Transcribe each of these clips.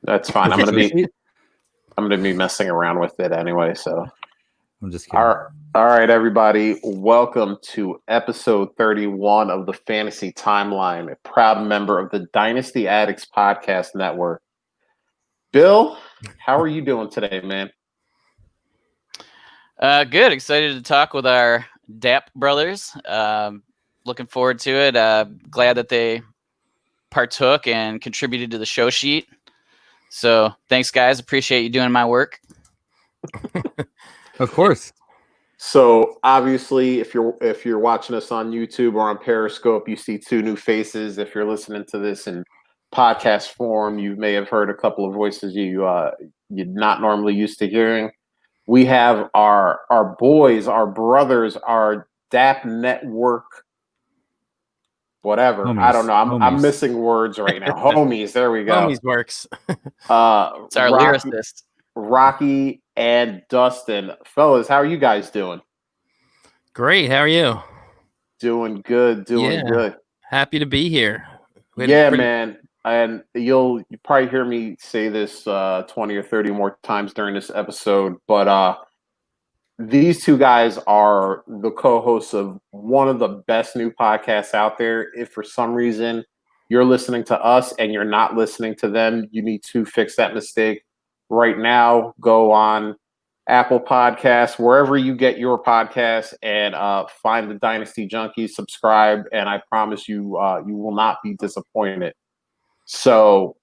That's fine. I'm gonna be messing around with it anyway. So I'm just kidding. all right, everybody. Welcome to episode 31 of the Fantasy Timeline, a proud member of the Dynasty Addicts Podcast Network. Bill, how are you doing today, man? Good. Excited to talk with our DAP brothers. Looking forward to it. Glad that they partook and contributed to the show sheet. So thanks, guys. Appreciate you doing my work. Of course. So obviously, if you're watching us on YouTube or on Periscope, you see two new faces. If you're listening to this in podcast form, you may have heard a couple of voices you're not normally used to hearing. We have our boys, our brothers, our DAP network, whatever. Homies. I don't know. I'm missing words right now. Homies. There we go. Homies works. It's our lyricist. Rocky and Dustin. Fellas, how are you guys doing? Great. How are you? Doing good. Good. Happy to be here. Man. And you'll probably hear me say this 20 or 30 more times during this episode, but these two guys are the co-hosts of one of the best new podcasts out there. If for some reason you're listening to us and you're not listening to them, you need to fix that mistake right now. Go on Apple Podcasts, wherever you get your podcasts, and find the Dynasty Junkies, subscribe, and I promise you, you will not be disappointed. So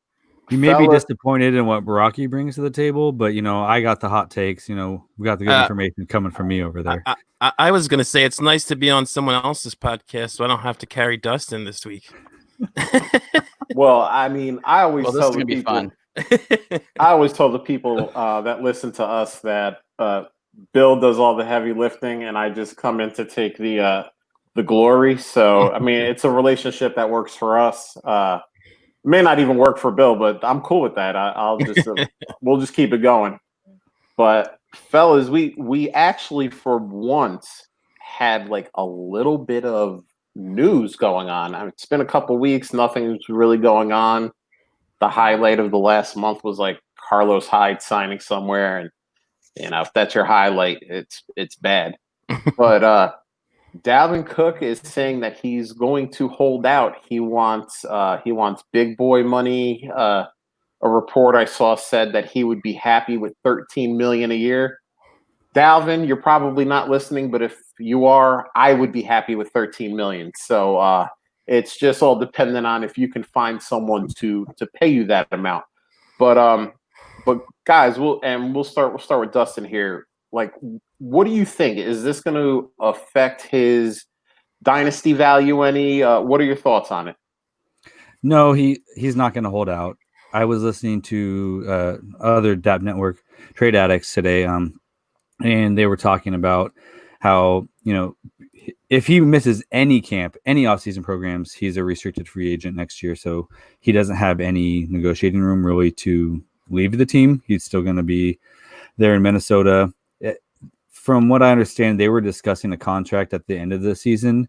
you may be disappointed in what Baraki brings to the table, but I got the hot takes. We got the good information coming from me over there. I was gonna say it's nice to be on someone else's podcast, so I don't have to carry Dustin this week. Well, I mean, I always tell the people. Fun. I always tell the people that listen to us that Bill does all the heavy lifting, and I just come in to take the glory. So I mean, it's a relationship that works for us. May not even work for Bill, but I'm cool with that. I'll just we'll just keep it going. But fellas, we actually for once had like a little bit of news going on. I mean, it's been a couple weeks, nothing's really going on. The highlight of the last month was like Carlos Hyde signing somewhere, and if that's your highlight, it's bad. But Dalvin Cook is saying that he's going to hold out. He wants big boy money. A report I saw said that he would be happy with $13 million a year. Dalvin, you're probably not listening, but if you are, I would be happy with $13 million. So it's just all dependent on if you can find someone to pay you that amount. But guys, we'll start with Dustin here. Like, what do you think? Is this going to affect his dynasty value any? What are your thoughts on it? No, he's not going to hold out. I was listening to other DAP Network trade addicts today, and they were talking about how, if he misses any camp, any offseason programs, he's a restricted free agent next year. So he doesn't have any negotiating room really to leave the team. He's still going to be there in Minnesota. From what I understand, they were discussing a contract at the end of the season,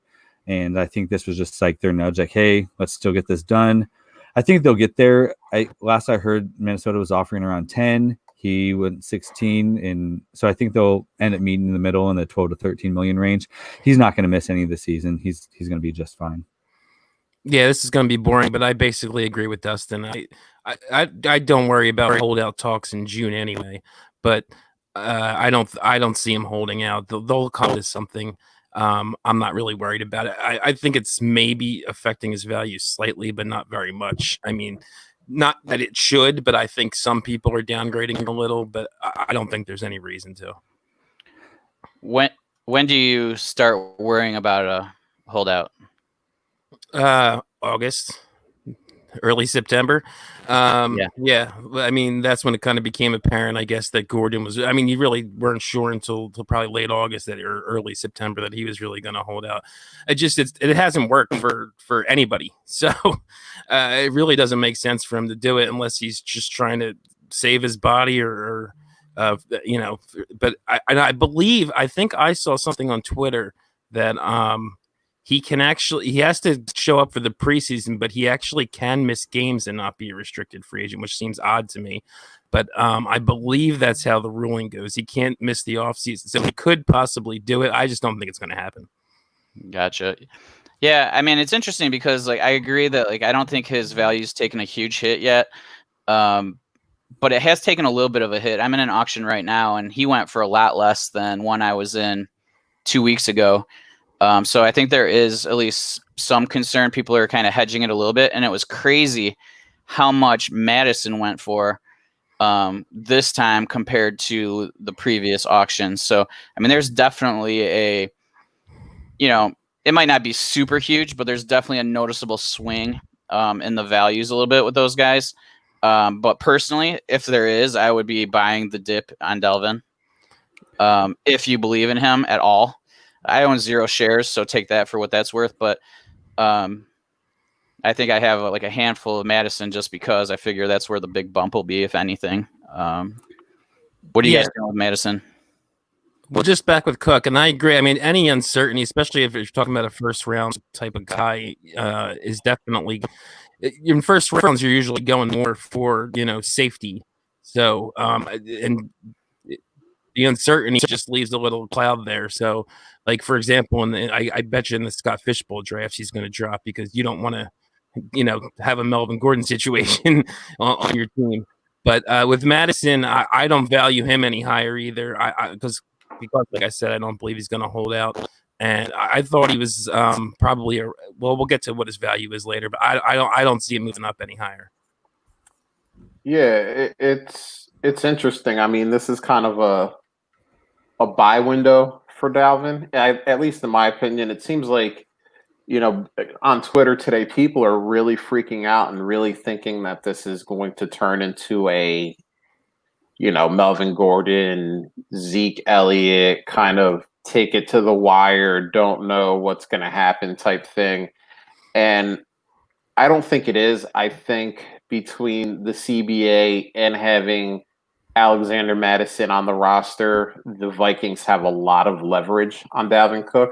and I think this was just like their nudge, like, hey, let's still get this done. I think they'll get there. Last I heard, Minnesota was offering around 10. He went 16, and so I think they'll end up meeting in the middle in the 12 to 13 million range. He's not going to miss any of the season. He's going to be just fine. Yeah, this is going to be boring, but I basically agree with Dustin. I don't worry about holdout talks in June anyway, but I don't see him holding out. They'll come to something. I'm not really worried about it. I think it's maybe affecting his value slightly, but not very much. I mean, not that it should, but I think some people are downgrading a little, but I don't think there's any reason to. When do you start worrying about a holdout? August. Early September. Yeah. I mean, that's when it kind of became apparent, I guess, that Gordon was, I mean, you really weren't sure until probably late August or early September that he was really going to hold out. It hasn't worked for anybody. So it really doesn't make sense for him to do it unless he's just trying to save his body or but I think I saw something on Twitter that, he has to show up for the preseason, but he actually can miss games and not be a restricted free agent, which seems odd to me. But I believe that's how the ruling goes. He can't miss the offseason, so he could possibly do it. I just don't think it's going to happen. Gotcha. Yeah, I mean, it's interesting because like I agree that like I don't think his value's taken a huge hit yet, but it has taken a little bit of a hit. I'm in an auction right now, and he went for a lot less than one I was in 2 weeks ago. So I think there is at least some concern. People are kind of hedging it a little bit, and it was crazy how much Madison went for this time compared to the previous auction. So, I mean, there's definitely it might not be super huge, but there's definitely a noticeable swing in the values a little bit with those guys. But personally, if there is, I would be buying the dip on Delvin if you believe in him at all. I own 0 shares, so take that for what that's worth. But I think I have like a handful of Madison just because I figure that's where the big bump will be, if anything. What do you guys doing with Madison? Well, just back with Cook, and I agree. I mean, any uncertainty, especially if you're talking about a first round type of guy, is definitely in first rounds. You're usually going more for safety. So, and the uncertainty just leaves a little cloud there. So, like for example, I bet you in the Scott Fishbowl drafts he's going to drop because you don't want to, have a Melvin Gordon situation on your team. But with Madison, I don't value him any higher either. Because like I said, I don't believe he's going to hold out. And I thought he was probably we'll get to what his value is later, but I don't see him moving up any higher. Yeah, it's interesting. I mean, this is kind of a buy window for Dalvin. At least in my opinion, it seems like on Twitter today, people are really freaking out and really thinking that this is going to turn into a Melvin Gordon, Zeke Elliott kind of take it to the wire, don't know what's going to happen type thing. And I don't think it is. I think between the CBA and having Alexander Madison on the roster, the Vikings have a lot of leverage on Dalvin Cook.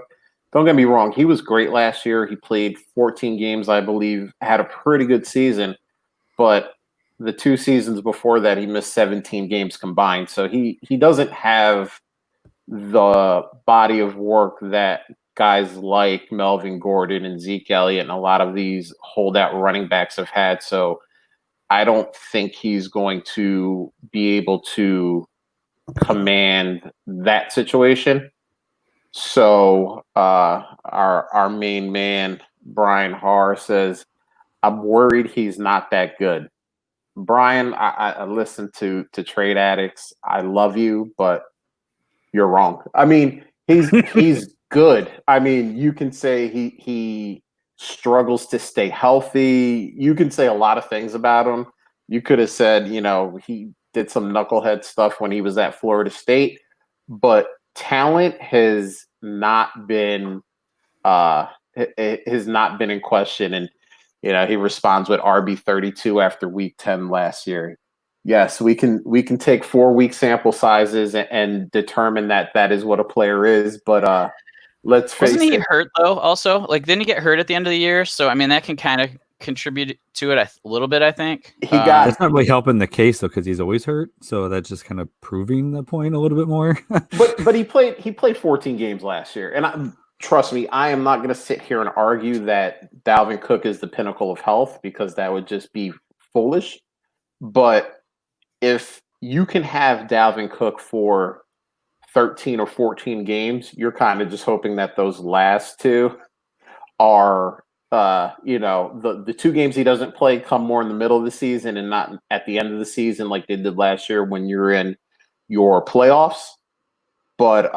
Don't get me wrong. He was great last year. He played 14 games, I believe, had a pretty good season. But the 2 seasons before that, he missed 17 games combined. So he doesn't have the body of work that guys like Melvin Gordon and Zeke Elliott and a lot of these holdout running backs have had. So I don't think he's going to be able to command that situation. So our main man, Brian Harr, says, I'm worried he's not that good. Brian, I listen to Trade Addicts. I love you, but you're wrong. I mean, he's good. I mean, you can say he struggles to stay healthy. You can say a lot of things about him. You could have said, he did some knucklehead stuff when he was at Florida State, but talent has not been in question. And he responds with RB32 after week 10 last year. Yes, we can take 4-week sample sizes and determine that is what a player is. But let's face it. Wasn't he hurt though? Also, like, didn't he get hurt at the end of the year? So I mean, that can kind of contribute to it a little bit. I think that's not really helping the case though, because he's always hurt. So that's just kind of proving the point a little bit more. but he played 14 games last year, and trust me, I am not going to sit here and argue that Dalvin Cook is the pinnacle of health because that would just be foolish. But if you can have Dalvin Cook for 13 or 14 games, you're kind of just hoping that those last 2 are, the 2 games he doesn't play come more in the middle of the season and not at the end of the season like they did last year when you're in your playoffs. But,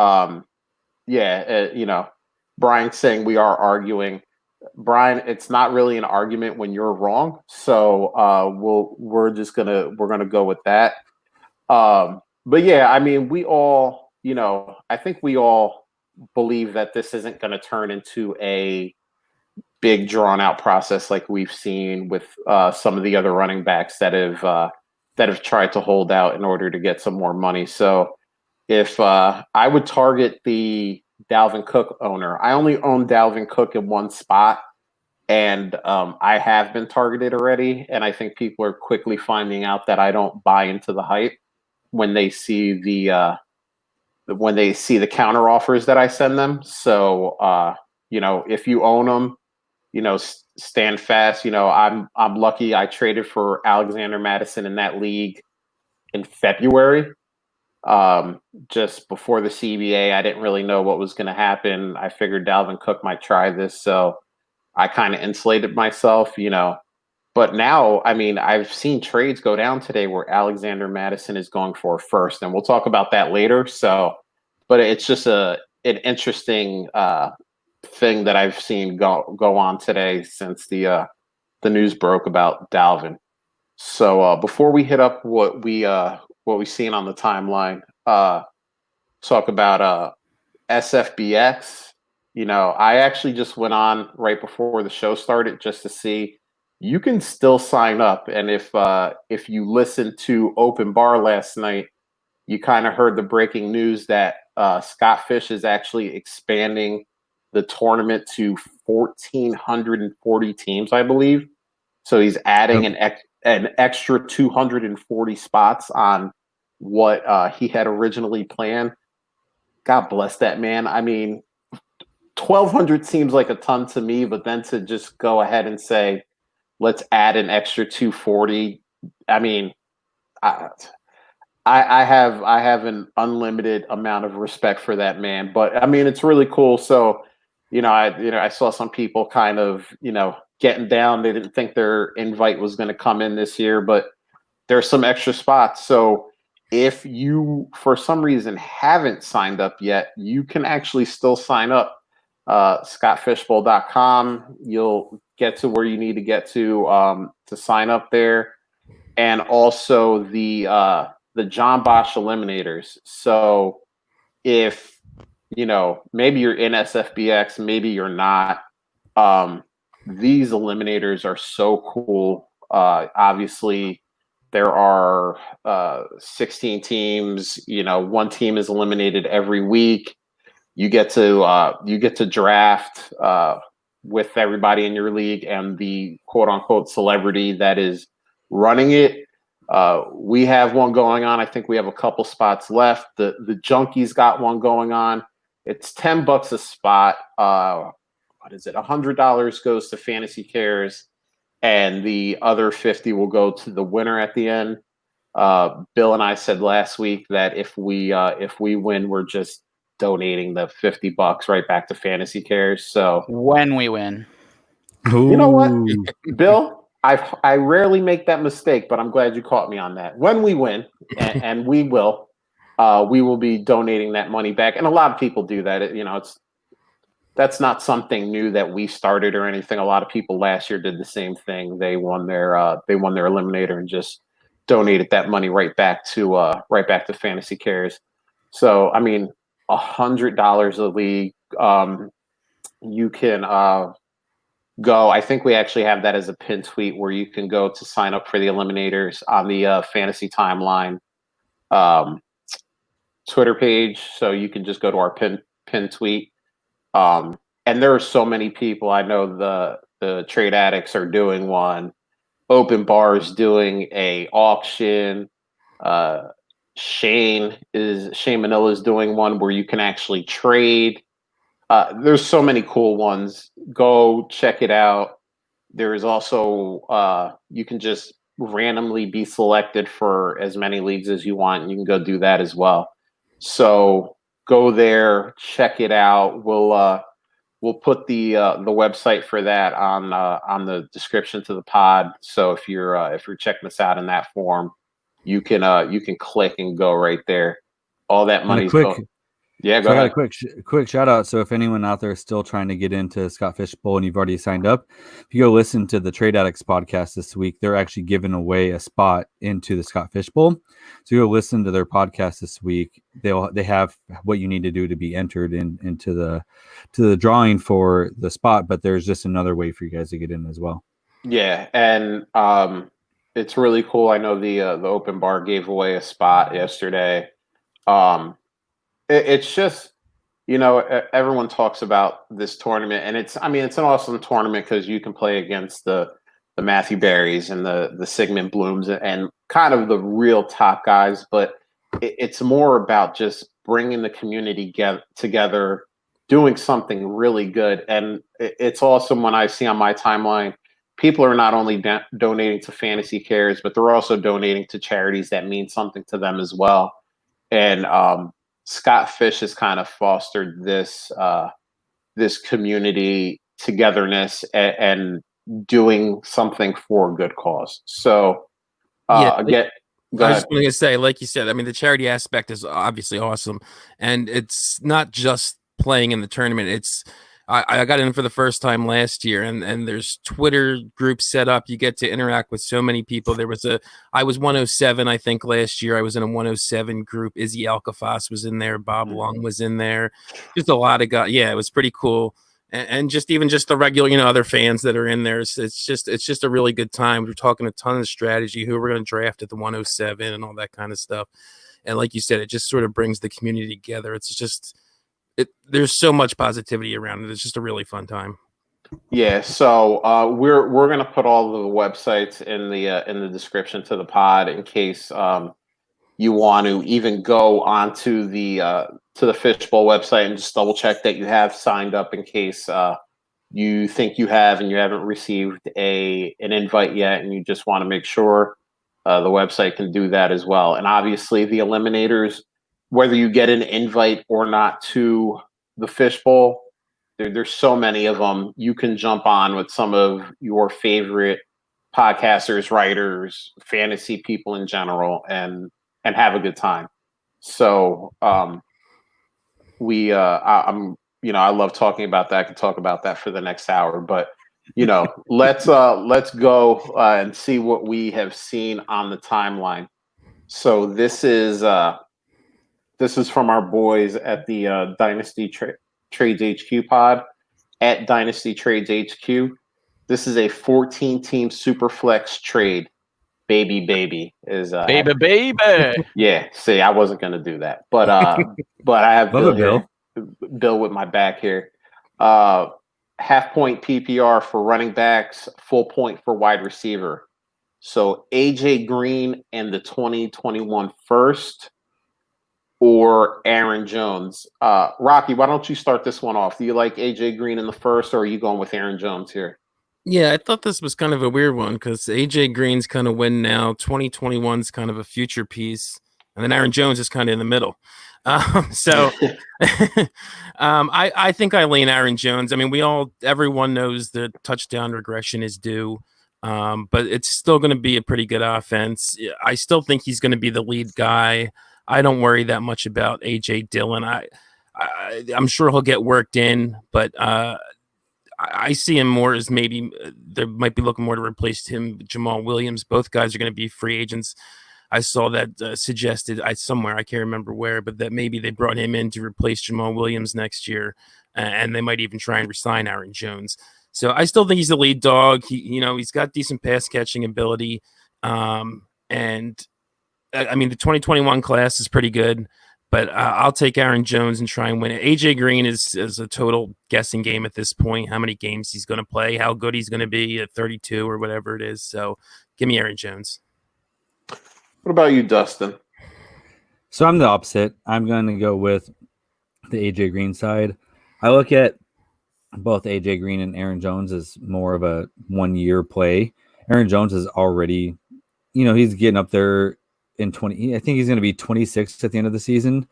Brian's saying we are arguing. Brian, it's not really an argument when you're wrong. So we're gonna go with that. But yeah, I mean, we all, I think we all believe that this isn't going to turn into a big drawn out process like we've seen with some of the other running backs that have tried to hold out in order to get some more money. So if I would target the Dalvin Cook owner. I only own Dalvin Cook in one spot, and I have been targeted already. And I think people are quickly finding out that I don't buy into the hype when they see the counter offers that I send them. So if you own them, stand fast. I'm lucky. I traded for Alexander Madison in that league in February, just before the CBA. I didn't really know what was going to happen. I figured Dalvin Cook might try this, so I kind of insulated myself. But now, I mean, I've seen trades go down today where Alexander Madison is going for first, and we'll talk about that later. So, but it's just an interesting thing that I've seen go on today since the news broke about Dalvin. So before we hit up what we seen on the timeline, talk about SFBX. I actually just went on right before the show started just to see. You can still sign up, and if you listened to Open Bar last night, you kind of heard the breaking news that Scott Fish is actually expanding the tournament to 1,440 teams, I believe. So he's adding an extra 240 spots on what he had originally planned. God bless that man. I mean, 1,200 seems like a ton to me, but then to just go ahead and say, let's add an extra 240. I mean, I have an unlimited amount of respect for that man. But I mean, it's really cool. So, I saw some people kind of, getting down. They didn't think their invite was going to come in this year, but there's some extra spots. So if you, for some reason, haven't signed up yet, you can actually still sign up. ScottFishbowl.com. You'll get to where you need to get to sign up there, and also the John Bosch Eliminators. So if maybe you're in SFBX, maybe you're not. These eliminators are so cool. Obviously, there are 16 teams. One team is eliminated every week. You get to draft with everybody in your league and the quote unquote celebrity that is running it. We have one going on. I think we have a couple spots left. The Junkies got one going on. It's $10 a spot. What is it? $100 goes to Fantasy Cares, and the other 50 will go to the winner at the end. Bill and I said last week that if we win, we're just donating the $50 right back to Fantasy Cares. So when we win, you know what, Bill, I rarely make that mistake, but I'm glad you caught me on that. When we win, and we will be donating that money back. And a lot of people do that. That's not something new that we started or anything. A lot of people last year did the same thing. They won their eliminator and just donated that money right back to Fantasy Cares. So I mean, $100 a league. You can go. I think we actually have that as a pin tweet where you can go to sign up for the eliminators on the Fantasy Timeline Twitter page. So you can just go to our pin tweet. And there are so many people. I know the Trade Addicts are doing one. Open Bar is doing a auction. Shane Manila is doing one where you can actually trade. There's so many cool ones. Go check it out. There is also you can just randomly be selected for as many leagues as you want. You can go do that as well. So go there, check it out. We'll put the website for that on the description to the pod. So if you're checking us out in that form, you can click and go right there. All that money's going. Yeah, go ahead. I got a quick shout out. So if anyone out there is still trying to get into Scott Fish Bowl and you've already signed up, if you go listen to the Trade Addicts podcast this week, they're actually giving away a spot into the Scott Fish Bowl. So you go listen to their podcast this week. They have what you need to do to be entered into the drawing for the spot, but there's just another way for you guys to get in as well. Yeah, and it's really cool. I know the Open Bar gave away a spot yesterday. It's just everyone talks about this tournament, and it's an awesome tournament because you can play against the Matthew Berrys and the Sigmund Blooms and kind of the real top guys, but it's more about just bringing the community together, doing something really good. And it's awesome when I see on my timeline, people are not only donating to Fantasy Cares, but they're also donating to charities that mean something to them as well. And Scott Fish has kind of fostered this community togetherness and doing something for a good cause. So again, I was just going to say, like you said, I mean, the charity aspect is obviously awesome, and it's not just playing in the tournament. It's I got in for the first time last year, and there's Twitter groups set up. You get to interact with so many people. I was 107, I think, last year. I was in a 107 group. Izzy Alcafas was in there. Bob Long was in there. Just a lot of guys. Yeah, it was pretty cool. And just the regular, other fans that are in there. It's just a really good time. We're talking a ton of strategy, who we're going to draft at the 107 and all that kind of stuff. And like you said, it just sort of brings the community together. There's so much positivity around it. It's just a really fun time. Yeah. So we're going to put all of the websites in the description to the pod in case you want to even go onto the Fishbowl website and just double check that you have signed up in case you think you have and you haven't received an invite yet, and you just want to make sure the website can do that as well. And obviously the eliminators, whether you get an invite or not to the Fishbowl, there's so many of them. You can jump on with some of your favorite podcasters, writers, fantasy people in general, and have a good time. So I love talking about that. I could talk about that for the next hour, but let's go and see what we have seen on the timeline. So this is from our boys at the Dynasty Trades HQ pod at Dynasty Trades HQ. This is a 14-team Superflex trade. Baby is baby. Yeah, see, I wasn't gonna do that, but I have Bill here. Bill with my back here. Half point PPR for running backs, full point for wide receiver. So AJ Green and the 2021 first, or Aaron Jones. Rocky, why don't you start this one off? Do you like AJ Green in the first, or are you going with Aaron Jones here? Yeah, I thought this was kind of a weird one because AJ Green's kind of win now. 2021's kind of a future piece, and then Aaron Jones is kind of in the middle. I think I lean Aaron Jones. I mean, everyone knows the touchdown regression is due, but it's still going to be a pretty good offense. I still think he's going to be the lead guy. I don't worry that much about AJ Dillon. I'm sure he'll get worked in, but I see him more as maybe they might be looking more to replace him, Jamal Williams. Both guys are going to be free agents. I saw that suggested somewhere, I can't remember where, but that maybe they brought him in to replace Jamal Williams next year, and they might even try and resign Aaron Jones. So I still think he's the lead dog. He's got decent pass catching ability, and I mean the 2021 class is pretty good. But I'll take Aaron Jones and try and win it. AJ Green is a total guessing game at this point. How many games he's going to play, how good he's going to be at 32 or whatever it is. So give me Aaron Jones. What about you, Dustin? So I'm the opposite. I'm going to go with the AJ Green side. I look at both AJ Green and Aaron Jones as more of a 1 year play. Aaron Jones is already, he's getting up there in 20. I think he's going to be 26 at the end of the season.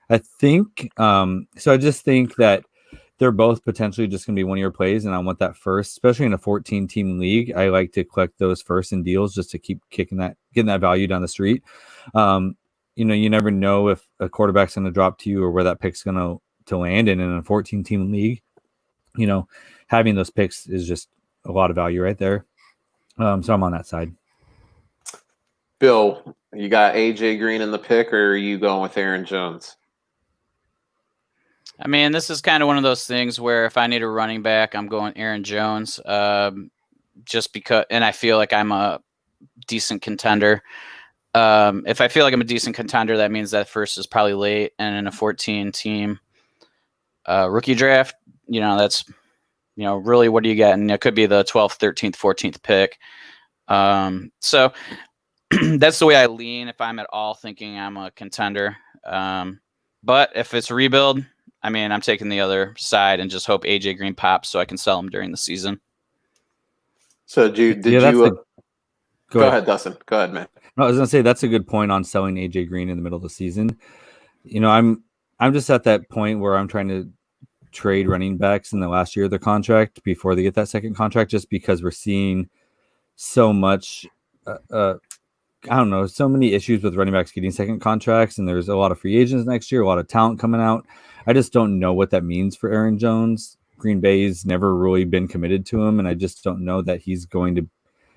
I think. So I just think that they're both potentially just going to be 1 year plays, and I want that first, especially in a 14-team league. I like to collect those first in deals just to keep getting that value down the street. You never know if a quarterback's going to drop to you or where that pick's going to land. And in a 14-team league, having those picks is just a lot of value right there. So I'm on that side. Bill, you got AJ Green in the pick, or are you going with Aaron Jones? I mean, this is kind of one of those things where if I need a running back, I'm going Aaron Jones, just because, and I feel like I'm a decent contender. If I feel like I'm a decent contender, that means that first is probably late, and in a 14 team, rookie draft, that's, really what do you get? And it could be the 12th, 13th, 14th pick. So that's the way I lean if I'm at all thinking I'm a contender. But if it's a rebuild, I mean, I'm taking the other side and just hope AJ Green pops so I can sell him during the season. So go ahead, Dustin. Go ahead, man. No, I was gonna say that's a good point on selling AJ Green in the middle of the season. I'm just at that point where I'm trying to trade running backs in the last year of their contract before they get that second contract, just because we're seeing so much I don't know, so many issues with running backs getting second contracts, and there's a lot of free agents next year, a lot of talent coming out. I just don't know what that means for Aaron Jones. Green Bay's never really been committed to him, and I just don't know that he's going to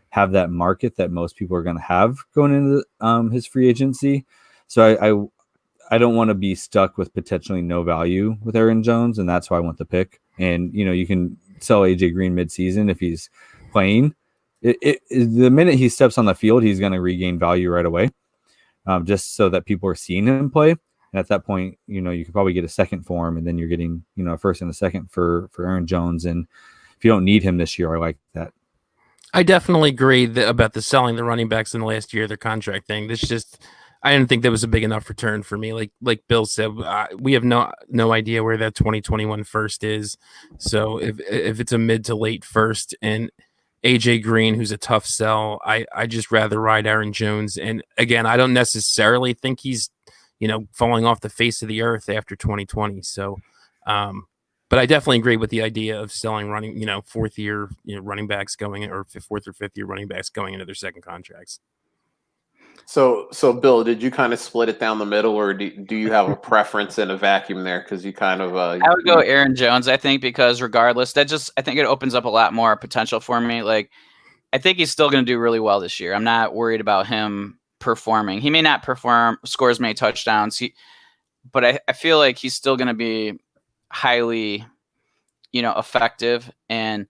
have that market that most people are going to have going into his free agency. So I don't want to be stuck with potentially no value with Aaron Jones, and that's why I want the pick. And you can sell AJ Green midseason if he's playing. The minute he steps on the field, he's going to regain value right away, just so that people are seeing him play. And at that point, you could probably get a second for him, and then you're getting a first and a second for Aaron Jones. And if you don't need him this year, I like that. I definitely agree about the selling the running backs in the last year of their contract thing. I didn't think that was a big enough return for me. Like Bill said, we have no idea where that 2021 first is. So if it's a mid to late first and AJ Green, who's a tough sell, I just rather ride Aaron Jones. And again, I don't necessarily think he's falling off the face of the earth after 2020. So, but I definitely agree with the idea of selling fourth year running backs going, or fourth or fifth year running backs going into their second contracts. So Bill, did you kind of split it down the middle, or do you have a preference in a vacuum there? Because you kind of I would go Aaron Jones, I think, because regardless, I think it opens up a lot more potential for me. Like, I think he's still going to do really well this year. I'm not worried about him performing. He may not score as many touchdowns, but I feel like he's still going to be highly, effective. And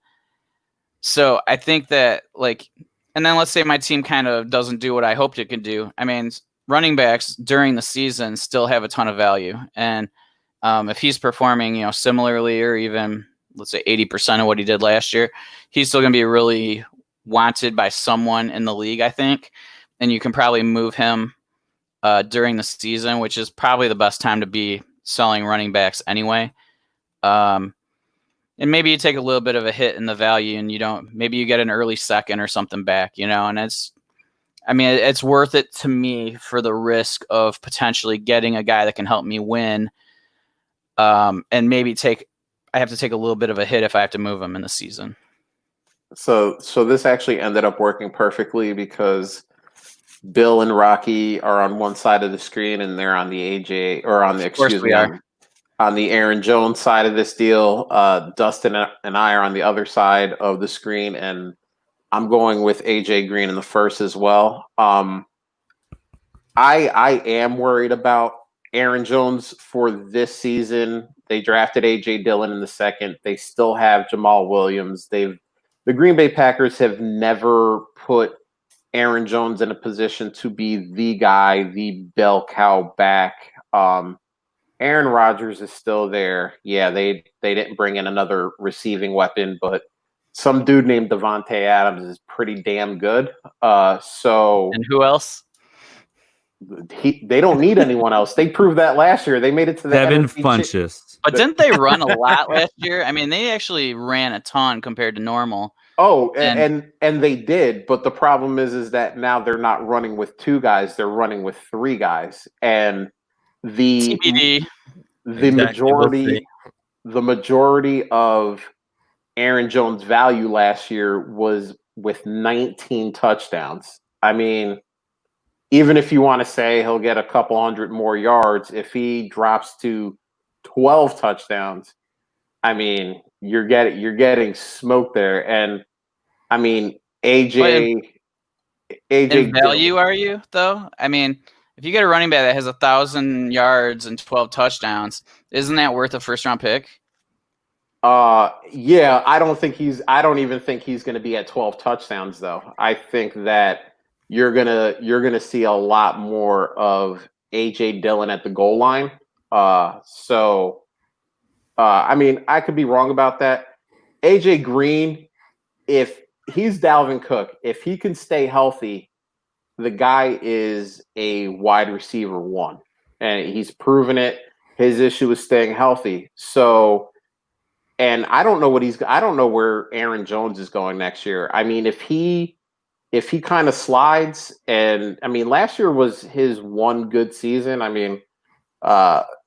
so I think that, and then let's say my team kind of doesn't do what I hoped it could do. I mean, running backs during the season still have a ton of value. And if he's performing, similarly, or even let's say 80% of what he did last year, he's still going to be really wanted by someone in the league, I think. And you can probably move him during the season, which is probably the best time to be selling running backs anyway. And maybe you take a little bit of a hit in the value, and maybe you get an early second or something back, and it's worth it to me for the risk of potentially getting a guy that can help me win. And maybe I have to take a little bit of a hit if I have to move him in the season. So this actually ended up working perfectly because Bill and Rocky are on one side of the screen and they're on the AJ, or on the, on the Aaron Jones side of this deal. Dustin and I are on the other side of the screen, and I'm going with AJ Green in the first as well. I am worried about Aaron Jones for this season. They drafted AJ Dillon in the second. They still have Jamal Williams. The Green Bay Packers have never put Aaron Jones in a position to be the guy, the bell cow back. Aaron Rodgers is still there. Yeah, they didn't bring in another receiving weapon, but some dude named Devontae Adams is pretty damn good. And who else? They don't need anyone else. They proved that last year. They made it to the Devin Funchess. But didn't they run a lot last year? I mean, they actually ran a ton compared to normal. Oh, and they did, but the problem is that now they're not running with two guys; they're running with three guys, and the TBD. The majority of Aaron Jones' value last year was with 19 touchdowns. I mean, even if you want to say he'll get a couple hundred more yards, if he drops to 12 touchdowns, I mean, you're getting smoked there. And I mean, AJ in value, are you though? I mean, if you get a running back that has 1,000 yards and 12 touchdowns, isn't that worth a first round pick? Yeah, I don't even think he's going to be at 12 touchdowns though. I think that you're going to see a lot more of AJ Dillon at the goal line. So I mean, I could be wrong about that. AJ Green, if he's Dalvin Cook, if he can stay healthy, the guy is a wide receiver one, and he's proven it. His issue is staying healthy. So, and I don't know where Aaron Jones is going next year. I mean, if he kind of slides, and I mean, last year was his one good season. I mean,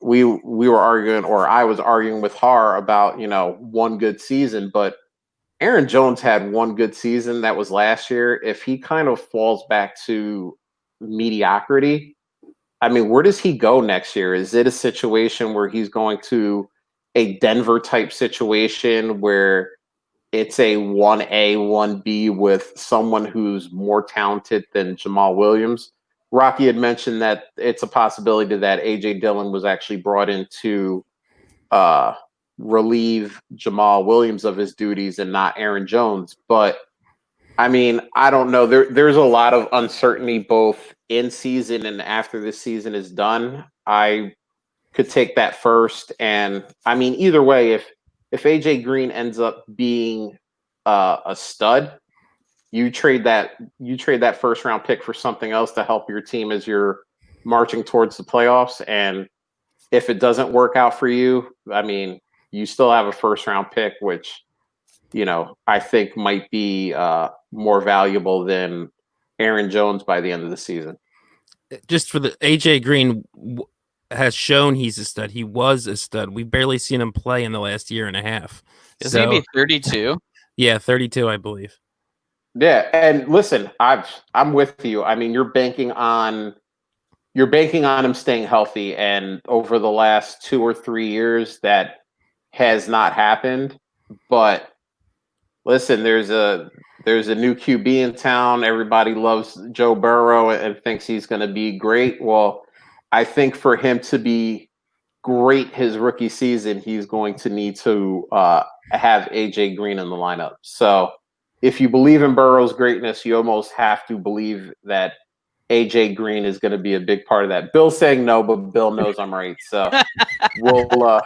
we were arguing, or I was arguing with Har about one good season, but Aaron Jones had one good season that was last year. If he kind of falls back to mediocrity, I mean, where does he go next year? Is it a situation where he's going to a Denver type situation where it's a 1A, 1B with someone who's more talented than Jamal Williams? Rocky had mentioned that it's a possibility that AJ Dillon was actually brought in to relieve Jamal Williams of his duties and not Aaron Jones. But I mean, I don't know. There's a lot of uncertainty both in season and after this season is done. I could take that first, and I mean, either way, if AJ Green ends up being a stud, you trade that first round pick for something else to help your team as you're marching towards the playoffs. And if it doesn't work out for you, I mean, you still have a first round pick, which I think might be more valuable than Aaron Jones by the end of the season. Just for the AJ Green has shown he's a stud. He was a stud. We've barely seen him play in the last year and a half. Is he be 32? Yeah, 32, I believe. Yeah, and listen, I'm with you. I mean, you're banking on him staying healthy, and over the last 2 or 3 years, that has not happened. But listen, there's a new QB in town. Everybody loves Joe Burrow and thinks he's going to be great. Well, I think for him to be great his rookie season, he's going to need to have AJ Green in the lineup. So if you believe in Burrow's greatness, you almost have to believe that AJ Green is going to be a big part of that. Bill's saying no, but Bill knows I'm right. So we'll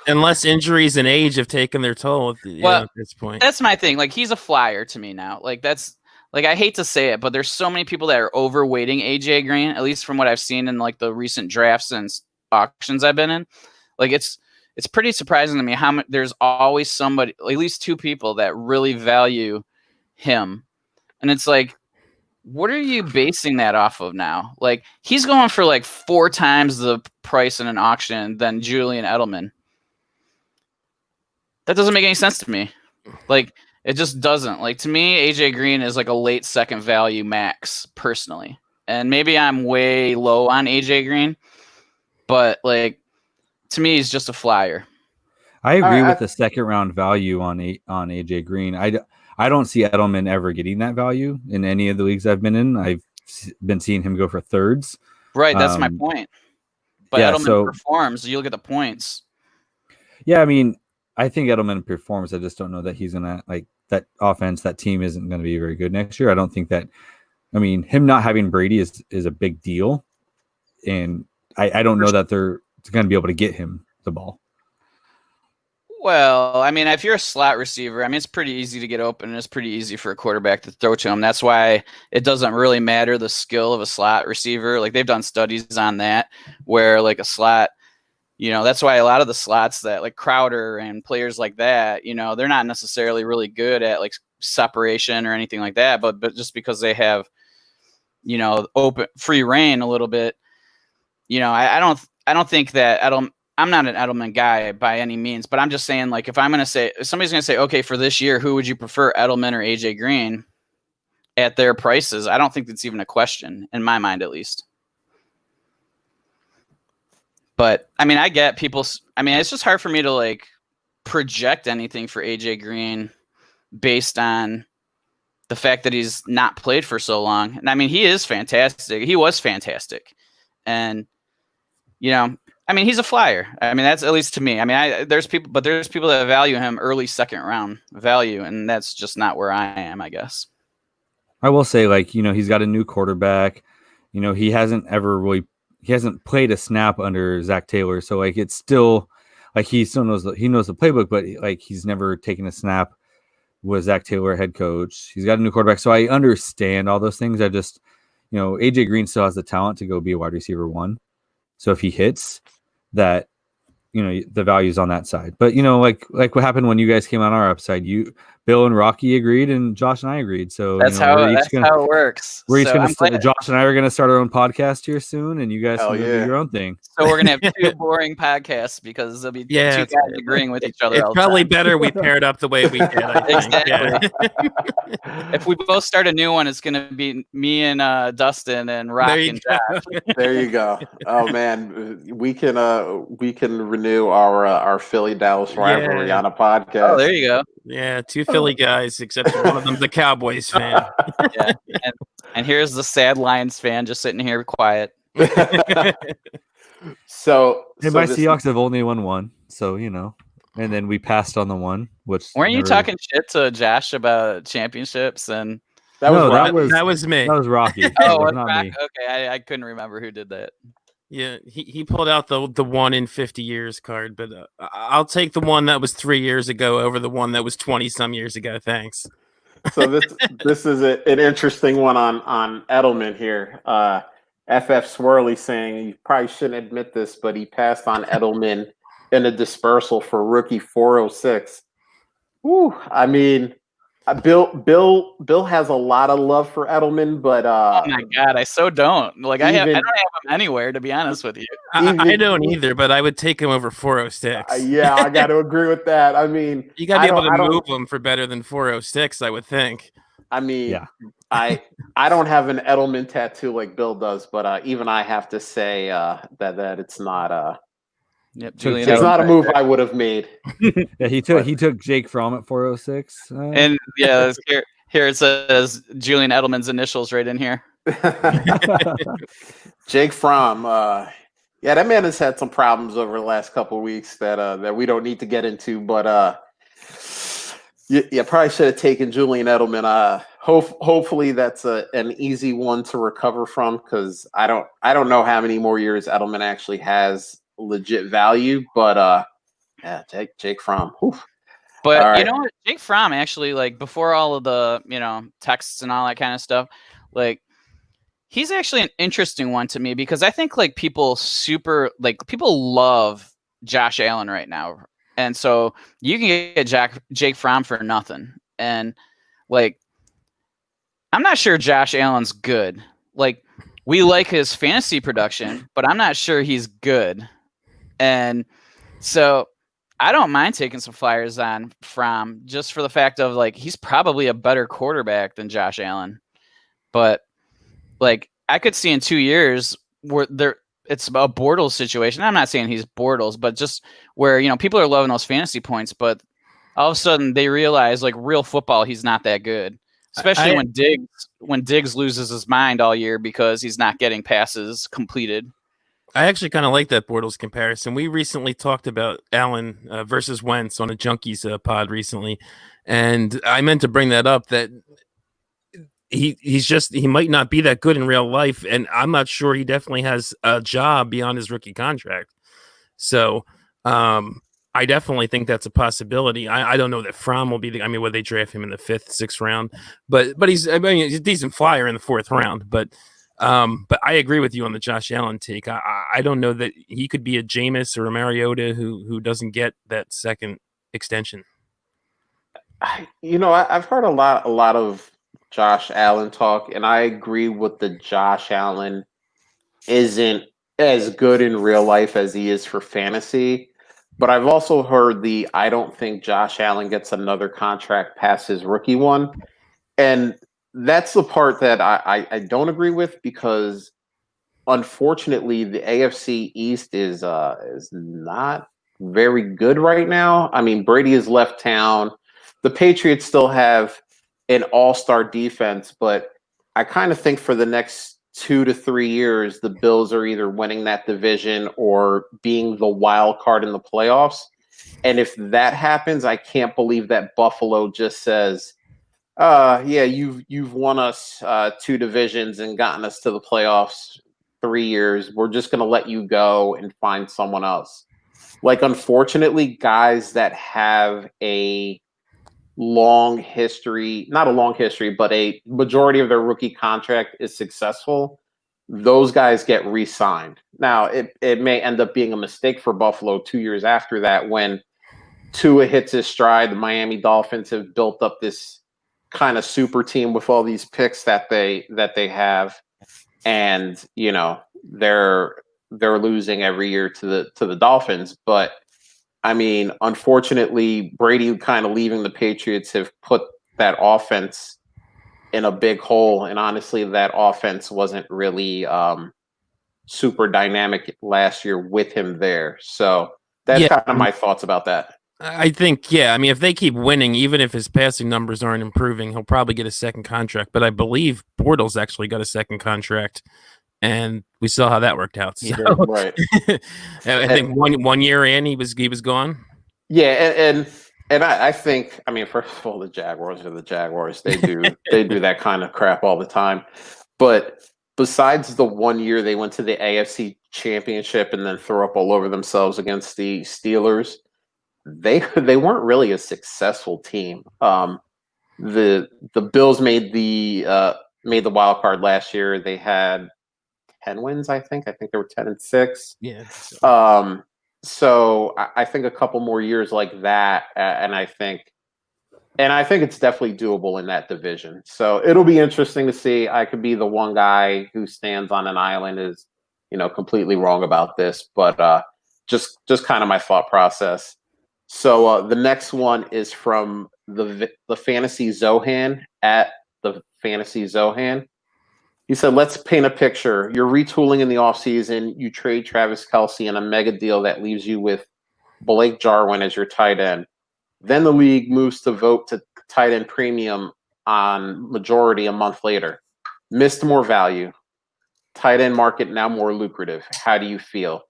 unless injuries and age have taken their toll at this point. That's my thing. Like, he's a flyer to me now. Like, that's like, I hate to say it, but there's so many people that are overweighting AJ Green, at least from what I've seen in like the recent drafts and auctions I've been in. Like, it's pretty surprising to me how there's always somebody, at least 2 people that really value him. And it's like, what are you basing that off of now? Like, he's going for like 4 times the price in an auction than Julian Edelman. That doesn't make any sense to me. Like, it just doesn't. Like, to me, AJ Green is like a late second value max personally. And maybe I'm way low on AJ Green, but like, to me, he's just a flyer. I agree with the second round value on AJ Green. I don't see Edelman ever getting that value in any of the leagues I've been in. I've been seeing him go for thirds. Right, that's my point. But yeah, Edelman performs, you look at the points. Yeah, I mean, I think Edelman performs. I just don't know that he's gonna, like, that offense, that team isn't going to be very good next year. I don't think that. I mean, him not having Brady is a big deal, and I don't know that they're going to be able to get him the ball. Well, I mean, if you're a slot receiver, I mean, it's pretty easy to get open, and it's pretty easy for a quarterback to throw to him. That's why it doesn't really matter the skill of a slot receiver. Like, they've done studies on that, where like a slot, that's why a lot of the slots that like Crowder and players like that, they're not necessarily really good at like separation or anything like that, but just because they have, open free reign a little bit, I don't think that I'm not an Edelman guy by any means, but I'm just saying, like, if somebody's going to say, okay, for this year, who would you prefer, Edelman or AJ Green at their prices? I don't think that's even a question in my mind, at least. But I mean, I get it's just hard for me to like project anything for AJ Green based on the fact that he's not played for so long. And I mean, he is fantastic. He was fantastic. And, I mean, he's a flyer. I mean, that's, at least to me. I mean, there's people that value him early second round value, and that's just not where I am, I guess. I will say, like, he's got a new quarterback. He hasn't played a snap under Zach Taylor, so like, it's still like he still knows the playbook, but like he's never taken a snap with Zach Taylor head coach. He's got a new quarterback, so I understand all those things. I just, AJ Green still has the talent to go be a wide receiver 1. So if he hits that, the value's on that side. But like what happened when you guys came on our upside, Bill and Rocky agreed, and Josh and I agreed. So that's how it works. We're each gonna start. Josh and I are gonna start our own podcast here soon, and you guys can do your own thing. So we're gonna have 2 boring podcasts because there'll be 2 guys agreeing with each other. It's probably better we paired up the way we did. I think. Exactly. If we both start a new one, it's gonna be me and Dustin and Rock and Josh. There you go. Oh man, we can renew our Philly Dallas rivalry on a podcast. Oh, there you go. Yeah, 2 Philly guys, except one of them's a Cowboys fan. Yeah, and here's the sad Lions fan just sitting here quiet. So my Seahawks have only won 1, so and then we passed on the 1. Which weren't you talking shit to Josh about championships? And that was me. That was Rocky. Oh, was not me. Okay, I couldn't remember who did that. Yeah, he pulled out the 1 in 50 years card, but I'll take the one that was 3 years ago over the one that was 20 some years ago. Thanks. So this is an interesting one on Edelman here. FF Swirly saying you probably shouldn't admit this, but he passed on Edelman in a dispersal for rookie 406. Woo, I mean. Bill has a lot of love for Edelman, but oh my god, I so don't. Like I don't have him anywhere, to be honest with you. I don't either, but I would take him over 406. Yeah, I got to agree with that. I mean, you got to be able to move him for better than 406, I would think. I mean, yeah. I don't have an Edelman tattoo like Bill does, but even I have to say that it's not Yep, it's not a move I would have made. Yeah, he took Jake Fromm at 406. And yeah, here it says Julian Edelman's initials right in here. Jake Fromm, yeah, that man has had some problems over the last couple of weeks that we don't need to get into, but yeah, probably should have taken Julian Edelman. Hopefully that's an easy one to recover from, because I don't know how many more years Edelman actually has legit value, but yeah, Jake Fromm. Whew. But right. You know what, Jake Fromm actually, like before all of the texts and all that kind of stuff, like he's actually an interesting one to me, because I think like people love Josh Allen right now, and so you can get Jake Fromm for nothing, and like I'm not sure Josh Allen's good. Like we like his fantasy production, but I'm not sure he's good. And so I don't mind taking some flyers on Fromm just for the fact of like he's probably a better quarterback than Josh Allen. But like I could see in 2 years where it's a Bortles situation. I'm not saying he's Bortles, but just where people are loving those fantasy points, but all of a sudden they realize like real football, he's not that good. Especially when Diggs loses his mind all year because he's not getting passes completed. I actually kind of like that Bortles comparison. We recently talked about Allen versus Wentz on a Junkies pod recently, and I meant to bring that up, that he might not be that good in real life, and I'm not sure he definitely has a job beyond his rookie contract. So I definitely think that's a possibility. I don't know that Fromm will be would they draft him in the 5th, 6th round? But he's a decent flyer in the 4th round. But I agree with you on the Josh Allen take. I don't know that he could be a Jameis or a Mariota who doesn't get that second extension. I've heard a lot of Josh Allen talk, and I agree with the Josh Allen isn't as good in real life as he is for fantasy. But I've also heard I don't think Josh Allen gets another contract past his rookie one. And that's the part that I don't agree with, because unfortunately the AFC East is not very good right now. I mean, Brady has left town. The Patriots still have an all-star defense, but I kind of think for the next 2 to 3 years, the Bills are either winning that division or being the wild card in the playoffs. And if that happens, I can't believe that Buffalo just says, yeah, you've won us 2 divisions and gotten us to the playoffs 3 years. We're just going to let you go and find someone else. like, unfortunately, guys that have a long history, not a long history, but a majority of their rookie contract is successful, those guys get re-signed. Now, it may end up being a mistake for Buffalo 2 years after that when Tua hits his stride. The Miami Dolphins have built up this kind of super team with all these picks that they have, and they're losing every year to the Dolphins. But I mean, unfortunately, Brady kind of leaving the Patriots have put that offense in a big hole, and honestly, that offense wasn't really super dynamic last year with him there. So that's kind of my thoughts about that. I think, yeah. I mean, if they keep winning, even if his passing numbers aren't improving, he'll probably get a second contract. But I believe Bortles actually got a second contract, and we saw how that worked out. So, right. I think one year in, he was gone. Yeah, and I think, I mean, first of all, the Jaguars are the Jaguars. They do that kind of crap all the time. But besides the 1 year they went to the AFC Championship and then threw up all over themselves against the Steelers, they weren't really a successful team. The Bills made the wild card last year. They had 10 wins, I think. I think they were 10-6. Yeah. So I think a couple more years like that, and I think it's definitely doable in that division. So it'll be interesting to see. I could be the one guy who stands on an island is, completely wrong about this, but just kind of my thought process. So the next one is from the Fantasy Zohan at the Fantasy Zohan. He said, let's paint a picture. You're retooling in the offseason. You trade Travis Kelce in a mega deal that leaves you with Blake Jarwin as your tight end. Then the league moves to vote to tight end premium on majority a month later. Missed more value. Tight end market now more lucrative. How do you feel?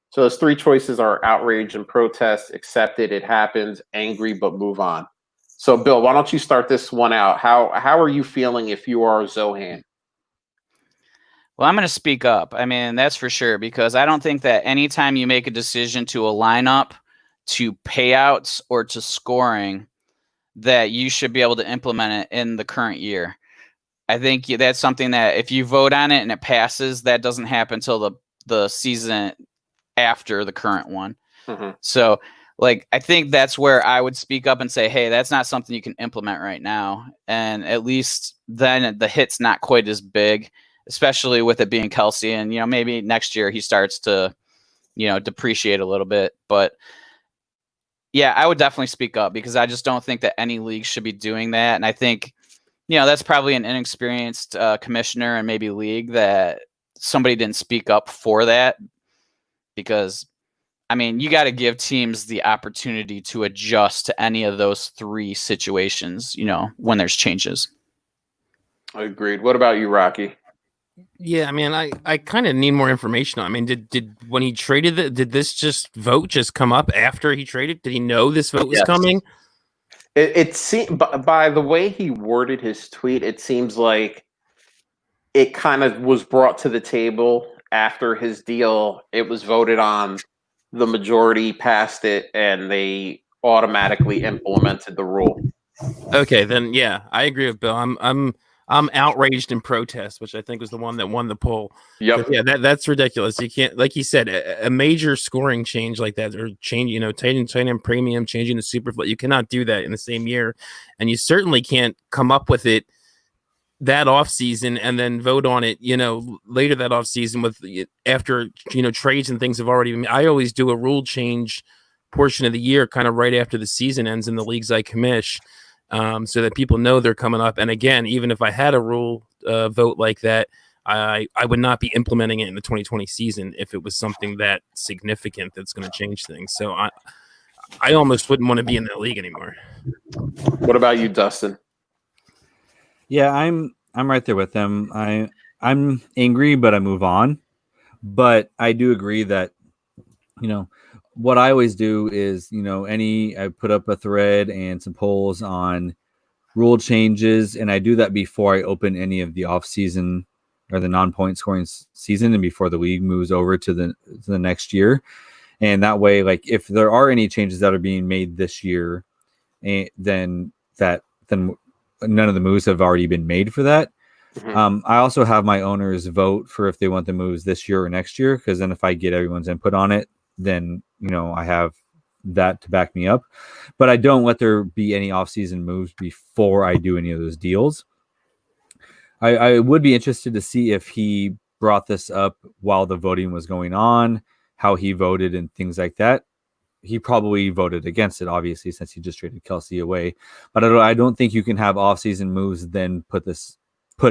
So those three choices are outrage and protest, accepted, it happens, angry, but move on. So, Bill, why don't you start this one out? How are you feeling if you are Zohan? Well, I'm going to speak up. I mean, that's for sure, because I don't think that anytime you make a decision to a lineup, to payouts, or to scoring, that you should be able to implement it in the current year. I think that's something that if you vote on it and it passes, that doesn't happen until the season after the current one. Mm-hmm. So, I think that's where I would speak up and say, hey, that's not something you can implement right now. And at least then the hit's not quite as big, especially with it being Kelce. And, maybe next year he starts to, depreciate a little bit. But yeah, I would definitely speak up, because I just don't think that any league should be doing that. And I think, that's probably an inexperienced commissioner and maybe league that somebody didn't speak up for that, because, I mean, you got to give teams the opportunity to adjust to any of those three situations, when there's changes. Agreed. What about you, Rocky? Yeah, I mean, I kind of need more information on. I mean, did when he traded did this vote just come up after he traded? Did he know this vote was coming? It seemed, by the way he worded his tweet, it seems like it kind of was brought to the table after his deal. It was voted on, the majority passed it, and they automatically implemented the rule. Okay, then yeah, I agree with Bill. I'm outraged in protest, which I think was the one that won the poll. Yep. Yeah, that's ridiculous. You can't, like you said, a major scoring change like that, or change, tight end premium, changing the super float. You cannot do that in the same year, and you certainly can't come up with it that offseason and then vote on it, later that offseason with after trades and things have already been. I always do a rule change portion of the year, kind of right after the season ends in the leagues I commish. So that people know they're coming up. And again, even if I had a rule vote like that, I would not be implementing it in the 2020 season if it was something that significant that's going to change things. So I almost wouldn't want to be in that league anymore. What about you, Dustin? Yeah, I'm right there with them. I'm angry, but I move on. But I do agree that, what I always do is, I put up a thread and some polls on rule changes, and I do that before I open any of the off season or the non-point scoring season, and before the league moves over to the next year. And that way, like if there are any changes that are being made this year, then none of the moves have already been made for that. I also have my owners vote for if they want the moves this year or next year, because then if I get everyone's input on it, then I have that to back me up. But I don't let there be any off-season moves before I do any of those deals. I would be interested to see if he brought this up while the voting was going on, how he voted and things like that. He probably voted against it, obviously, since he just traded Kelsey away. But I don't think you can have off-season moves then put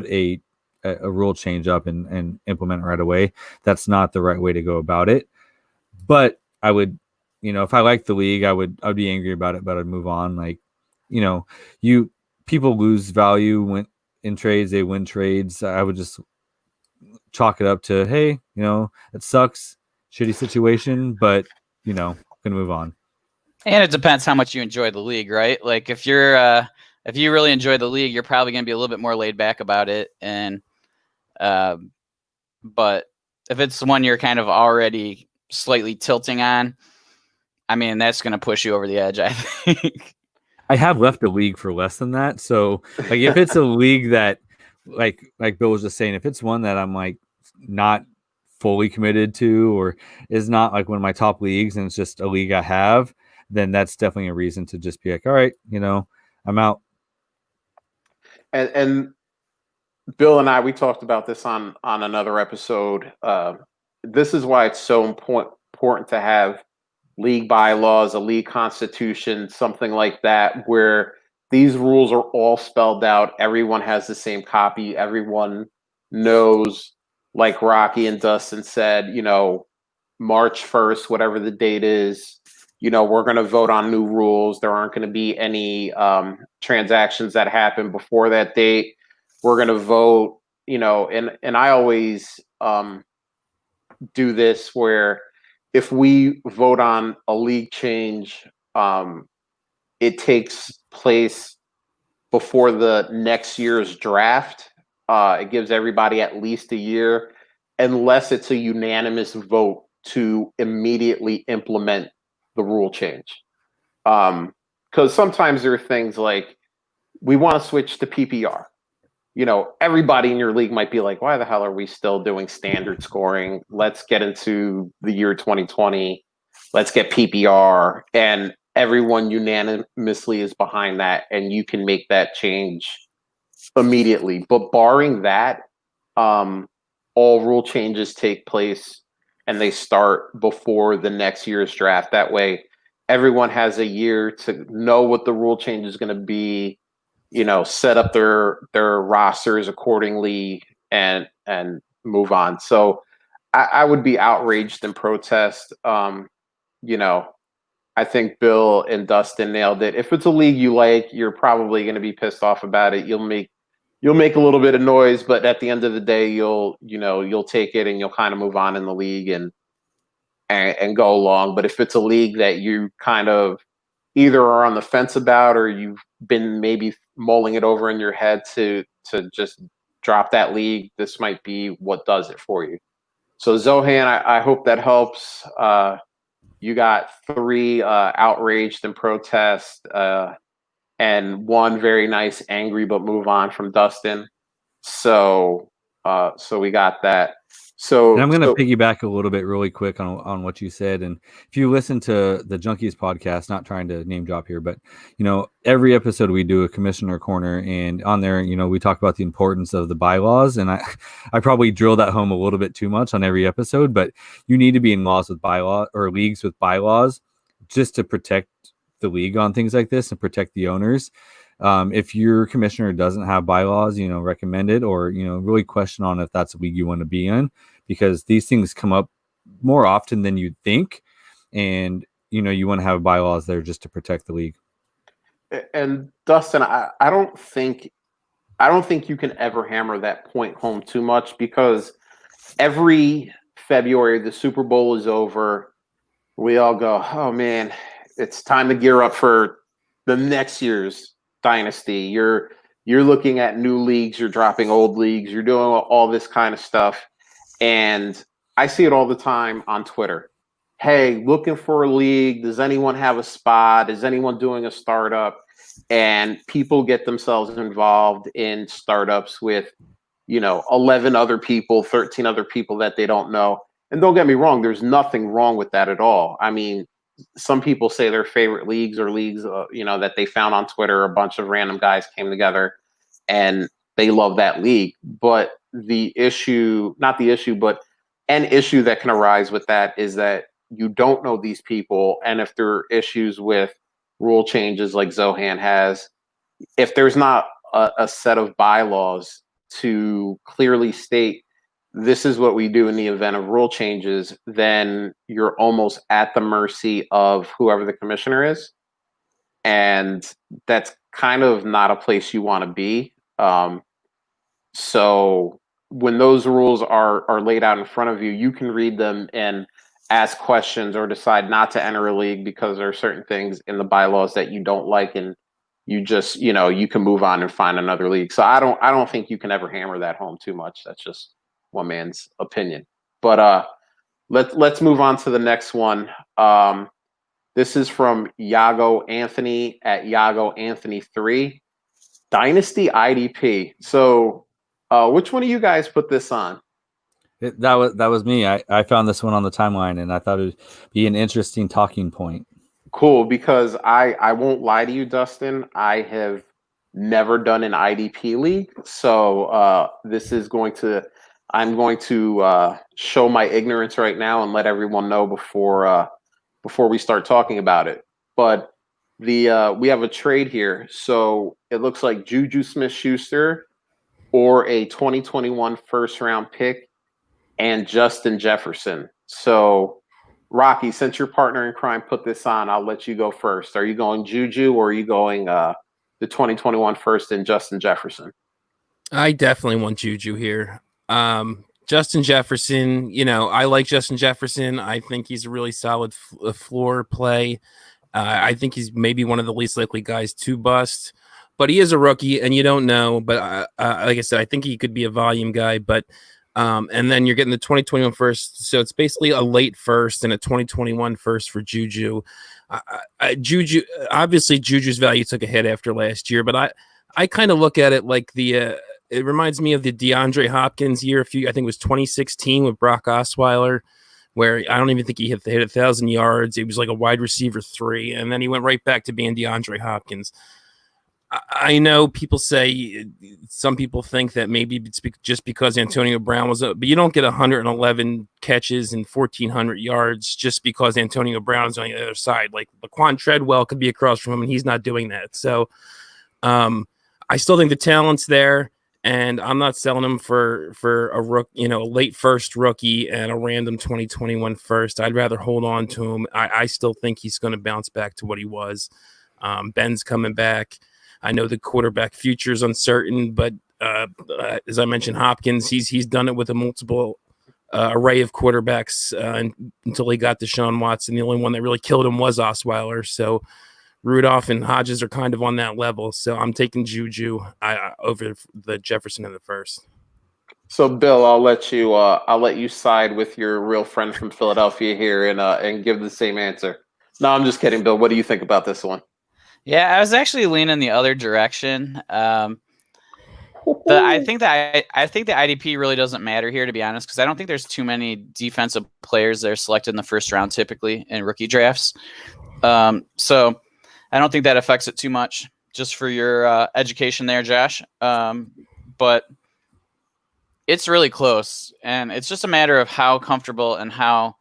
a rule change up and implement right away. That's not the right way to go about it. But I would, if I liked the league, I'd be angry about it, but I'd move on. Like, people lose value in trades, they win trades. I would just chalk it up to, hey, it sucks, shitty situation, but gonna move on. And it depends how much you enjoy the league, right? Like if you really enjoy the league, you're probably going to be a little bit more laid back about it. And but if it's one you're kind of already slightly tilting on, I mean, that's going to push you over the edge, I think. I have left a league for less than that. So like if it's a league that like Bill was just saying, if it's one that I'm like not fully committed to, or is not like one of my top leagues and it's just a league I have, then that's definitely a reason to just be like, all right, I'm out. And Bill and I, we talked about this on another episode. This is why it's so important to have league bylaws, a league constitution, something like that, where these rules are all spelled out. Everyone has the same copy. Everyone knows, like Rocky and Dustin said, March 1st, whatever the date is, we're going to vote on new rules. There aren't going to be any transactions that happen before that date. We're going to vote, and I always do this where if we vote on a league change, it takes place before the next year's draft. It gives everybody at least a year, unless it's a unanimous vote to immediately implement the rule change. Because sometimes there are things like, we want to switch to PPR. Everybody in your league might be like, why the hell are we still doing standard scoring? Let's get into the year 2020. Let's get PPR. And everyone unanimously is behind that, and you can make that change immediately. But barring that, all rule changes take place and they start before the next year's draft. That way, everyone has a year to know what the rule change is going to be, set up their rosters accordingly and move on. So I would be outraged and protest. I think Bill and Dustin nailed it. If it's a league you like, you're probably going to be pissed off about it. You'll make a little bit of noise, but at the end of the day, you'll take it and you'll kind of move on in the league and go along. But if it's a league that you kind of either are on the fence about, or you've been maybe mulling it over in your head to just drop that league, this might be what does it for you. So Zohan, I hope that helps. You got 3 outraged and protest, and 1 very nice angry but move on from Dustin. So we got that. So and I'm going to piggyback a little bit really quick on what you said. And if you listen to the Junkies podcast, not trying to name drop here, but every episode we do a commissioner corner, and on there, we talk about the importance of the bylaws. And I probably drill that home a little bit too much on every episode, but you need to be in leagues with bylaws just to protect the league on things like this and protect the owners. If your commissioner doesn't have bylaws, recommend it, or, really question on if that's a league you want to be in, because these things come up more often than you'd think. And, you want to have bylaws there just to protect the league. And Dustin, I don't think you can ever hammer that point home too much, because every February, the Super Bowl is over. We all go, oh man, it's time to gear up for the next year's dynasty. You're looking at new leagues, you're dropping old leagues, you're doing all this kind of stuff. And I see it all the time on Twitter. hey, looking for a league. Does anyone have a spot? Is anyone doing a startup? And people get themselves involved in startups with, 11 other people, 13 other people that they don't know. And don't get me wrong, there's nothing wrong with that at all. I mean, some people say their favorite leagues are leagues, that they found on Twitter. A bunch of random guys came together and they love that league. But the issue, not the issue, but an issue that can arise with that is that you don't know these people. And if there are issues with rule changes like Zohan has, if there's not a set of bylaws to clearly state this is what we do in the event of rule changes, then you're almost at the mercy of whoever the commissioner is. And that's kind of not a place you want to be. So when those rules are laid out in front of you, you can read them and ask questions or decide not to enter a league because there are certain things in the bylaws that you don't like, and you just, you can move on and find another league. So I don't think you can ever hammer that home too much. That's just one man's opinion. But let's move on to the next one. This is from Yago Anthony at Yago Anthony 3. Dynasty IDP. So which one of you guys put this on? That was me. I found this one on the timeline, and I thought it would be an interesting talking point. Cool, because I won't lie to you, Dustin. I have never done an IDP league, so I'm going to show my ignorance right now and let everyone know before we start talking about it. But we have a trade here, so it looks like Juju Smith-Schuster or a 2021 first round pick and Justin Jefferson. So Rocky, since your partner in crime put this on, I'll let you go first. Are you going Juju or are you going the 2021 first and Justin Jefferson? I definitely want Juju here. Justin Jefferson, I like Justin Jefferson. I think he's a really solid floor play. I think he's maybe one of the least likely guys to bust, but he is a rookie and you don't know. But like I said, I think he could be a volume guy, but and then you're getting the 2021 first. So it's basically a late first and a 2021 first for Juju. Juju, obviously Juju's value took a hit after last year, but I kind of look at it like it reminds me of the DeAndre Hopkins year. I think it was 2016 with Brock Osweiler, where I don't even think he hit 1,000 yards. He was like a wide receiver 3. And then he went right back to being DeAndre Hopkins. I know people say, some people think that maybe it's just because Antonio Brown was up, but you don't get 111 catches and 1,400 yards just because Antonio Brown's on the other side. Like Laquan Treadwell could be across from him, and he's not doing that. So I still think the talent's there, and I'm not selling him for a late first rookie and a random 2021 first. I'd rather hold on to him. I still think he's going to bounce back to what he was. Ben's coming back. I know the quarterback future is uncertain, but as I mentioned, Hopkins, he's done it with a multiple array of quarterbacks until he got Deshaun Watson. The only one that really killed him was Osweiler. So Rudolph and Hodges are kind of on that level. So I'm taking Juju over the Jefferson in the first. So Bill, I'll let you side with your real friend from Philadelphia here and give the same answer. No, I'm just kidding, Bill. What do you think about this one? Yeah, I was actually leaning the other direction. I think the IDP really doesn't matter here, to be honest, because I don't think there's too many defensive players that are selected in the first round typically in rookie drafts. So I don't think that affects it too much, just for your education there, Josh. But it's really close, and it's just a matter of how comfortable and how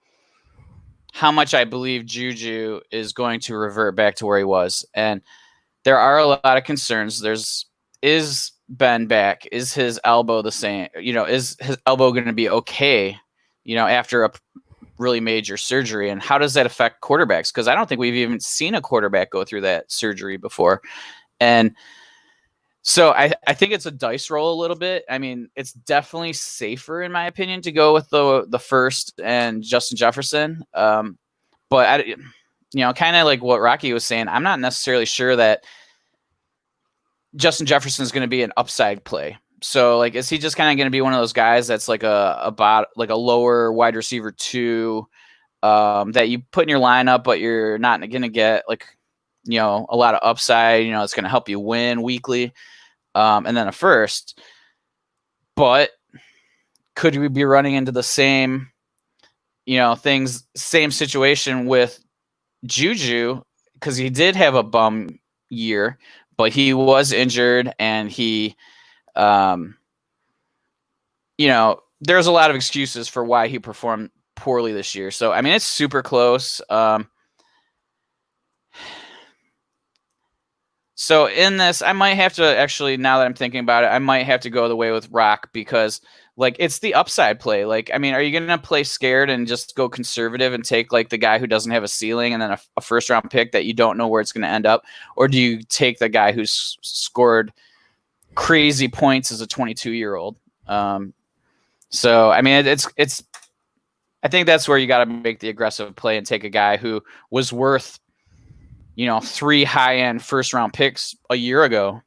much I believe Juju is going to revert back to where he was. And there are a lot of concerns. Is Ben back? Is his elbow the same? Is his elbow going to be okay, after a really major surgery? And how does that affect quarterbacks? Because I don't think we've even seen a quarterback go through that surgery before. And so I think it's a dice roll a little bit. I mean, it's definitely safer, in my opinion, to go with the first and Justin Jefferson. But kind of like what Rocky was saying, I'm not necessarily sure that Justin Jefferson is going to be an upside play. So, is he just kind of going to be one of those guys that's like a lower wide receiver 2, that you put in your lineup, but you're not going to get like, a lot of upside, it's going to help you win weekly. And then a first, but could we be running into the same, same situation with Juju? Because he did have a bum year, but he was injured, and he, there's a lot of excuses for why he performed poorly this year. So, I mean, it's super close. So in this, I might have to actually, now that I'm thinking about it, I might have to go the way with Rock, because like it's the upside play. Like, I mean, are you going to play scared and just go conservative and take like the guy who doesn't have a ceiling and then a first round pick that you don't know where it's going to end up? Or do you take the guy who's scored crazy points as a 22-year-old? So, I mean, it's, I think that's where you got to make the aggressive play and take a guy who was worth, 3 high-end first-round picks a year ago.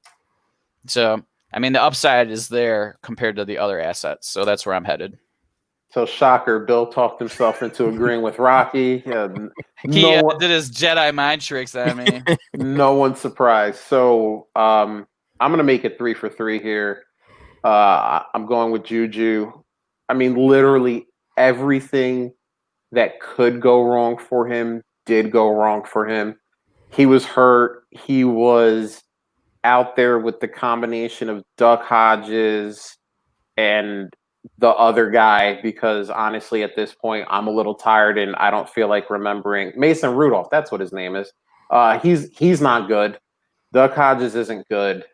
So, I mean, the upside is there compared to the other assets. So that's where I'm headed. So, shocker, Bill talked himself into agreeing with Rocky. He did his Jedi mind tricks on me. No one's surprised. So, I'm going to make it 3 for 3 here. I'm going with Juju. I mean, literally everything that could go wrong for him did go wrong for him. He was hurt. He was out there with the combination of Duck Hodges and the other guy, because honestly, at this point, I'm a little tired and I don't feel like remembering Mason Rudolph. That's what his name is. He's not good. Duck Hodges isn't good.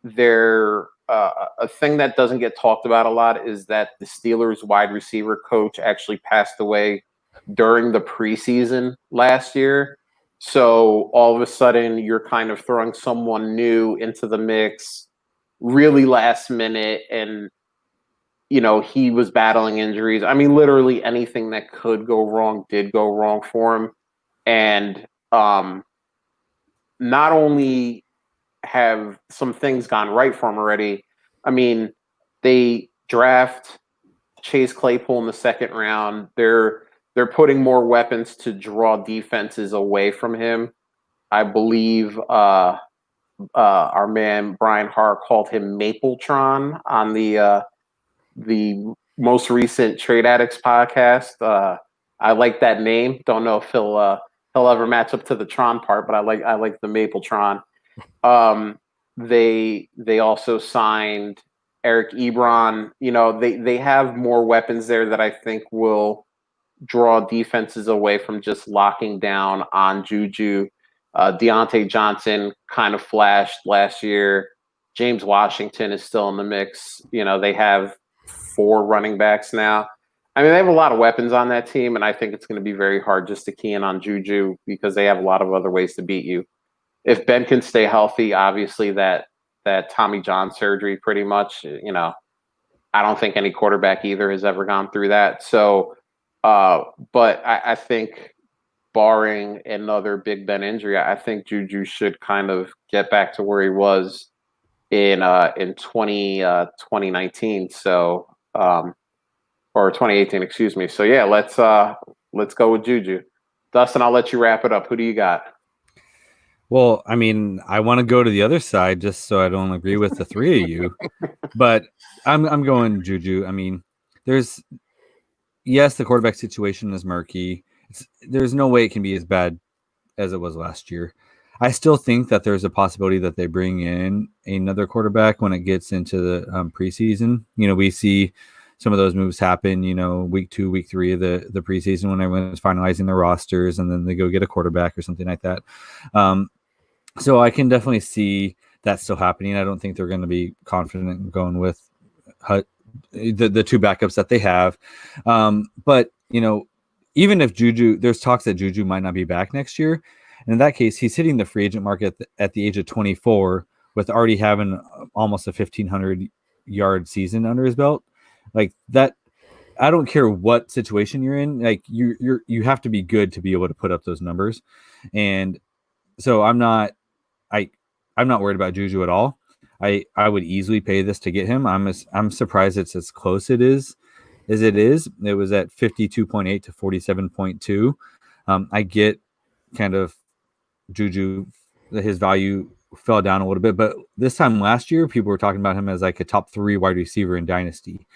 They're a thing that doesn't get talked about a lot is that the Steelers wide receiver coach actually passed away during the preseason last year. So all of a sudden you're kind of throwing someone new into the mix really last minute. And, he was battling injuries. I mean, literally anything that could go wrong did go wrong for him. And not only have some things gone right for him already, I mean, they draft Chase Claypool in the second round. They're putting more weapons to draw defenses away from him. I believe our man Brian Harr called him Mapletron on the most recent Trade Addicts podcast. I like that name. Don't know if he'll ever match up to the Tron part, but I like the Mapletron. They also signed Eric Ebron. They have more weapons there that I think will draw defenses away from just locking down on Juju. Deontay Johnson kind of flashed last year. James Washington is still in the mix. They have 4 running backs now. I mean, they have a lot of weapons on that team, and I think it's going to be very hard just to key in on Juju because they have a lot of other ways to beat you. If Ben can stay healthy, obviously that Tommy John surgery pretty much, I don't think any quarterback either has ever gone through that. So, but I think barring another Big Ben injury, I think Juju should kind of get back to where he was in 2019. So, or 2018, excuse me. So yeah, let's go with Juju. Dustin, I'll let you wrap it up. Who do you got? Well, I mean, I want to go to the other side just so I don't agree with the 3 of you, but I'm going Juju. I mean, yes, the quarterback situation is murky. There's no way it can be as bad as it was last year. I still think that there's a possibility that they bring in another quarterback when it gets into the preseason. We see some of those moves happen, week 2, week 3 of the preseason when everyone's finalizing their rosters, and then they go get a quarterback or something like that. So I can definitely see that still happening. I don't think they're going to be confident in going with the 2 backups that they have. But, even if Juju, there's talks that Juju might not be back next year. And in that case, he's hitting the free agent market at the age of 24 with already having almost a 1,500-yard season under his belt. Like that, I don't care what situation you're in. Like you have to be good to be able to put up those numbers. And so I'm not worried about Juju at all. I would easily pay this to get him. I'm surprised it's as close as as it is. It was at 52.8 to 47.2. I get kind of Juju, his value fell down a little bit, but this time last year, people were talking about him as like a top 3 wide receiver in Dynasty.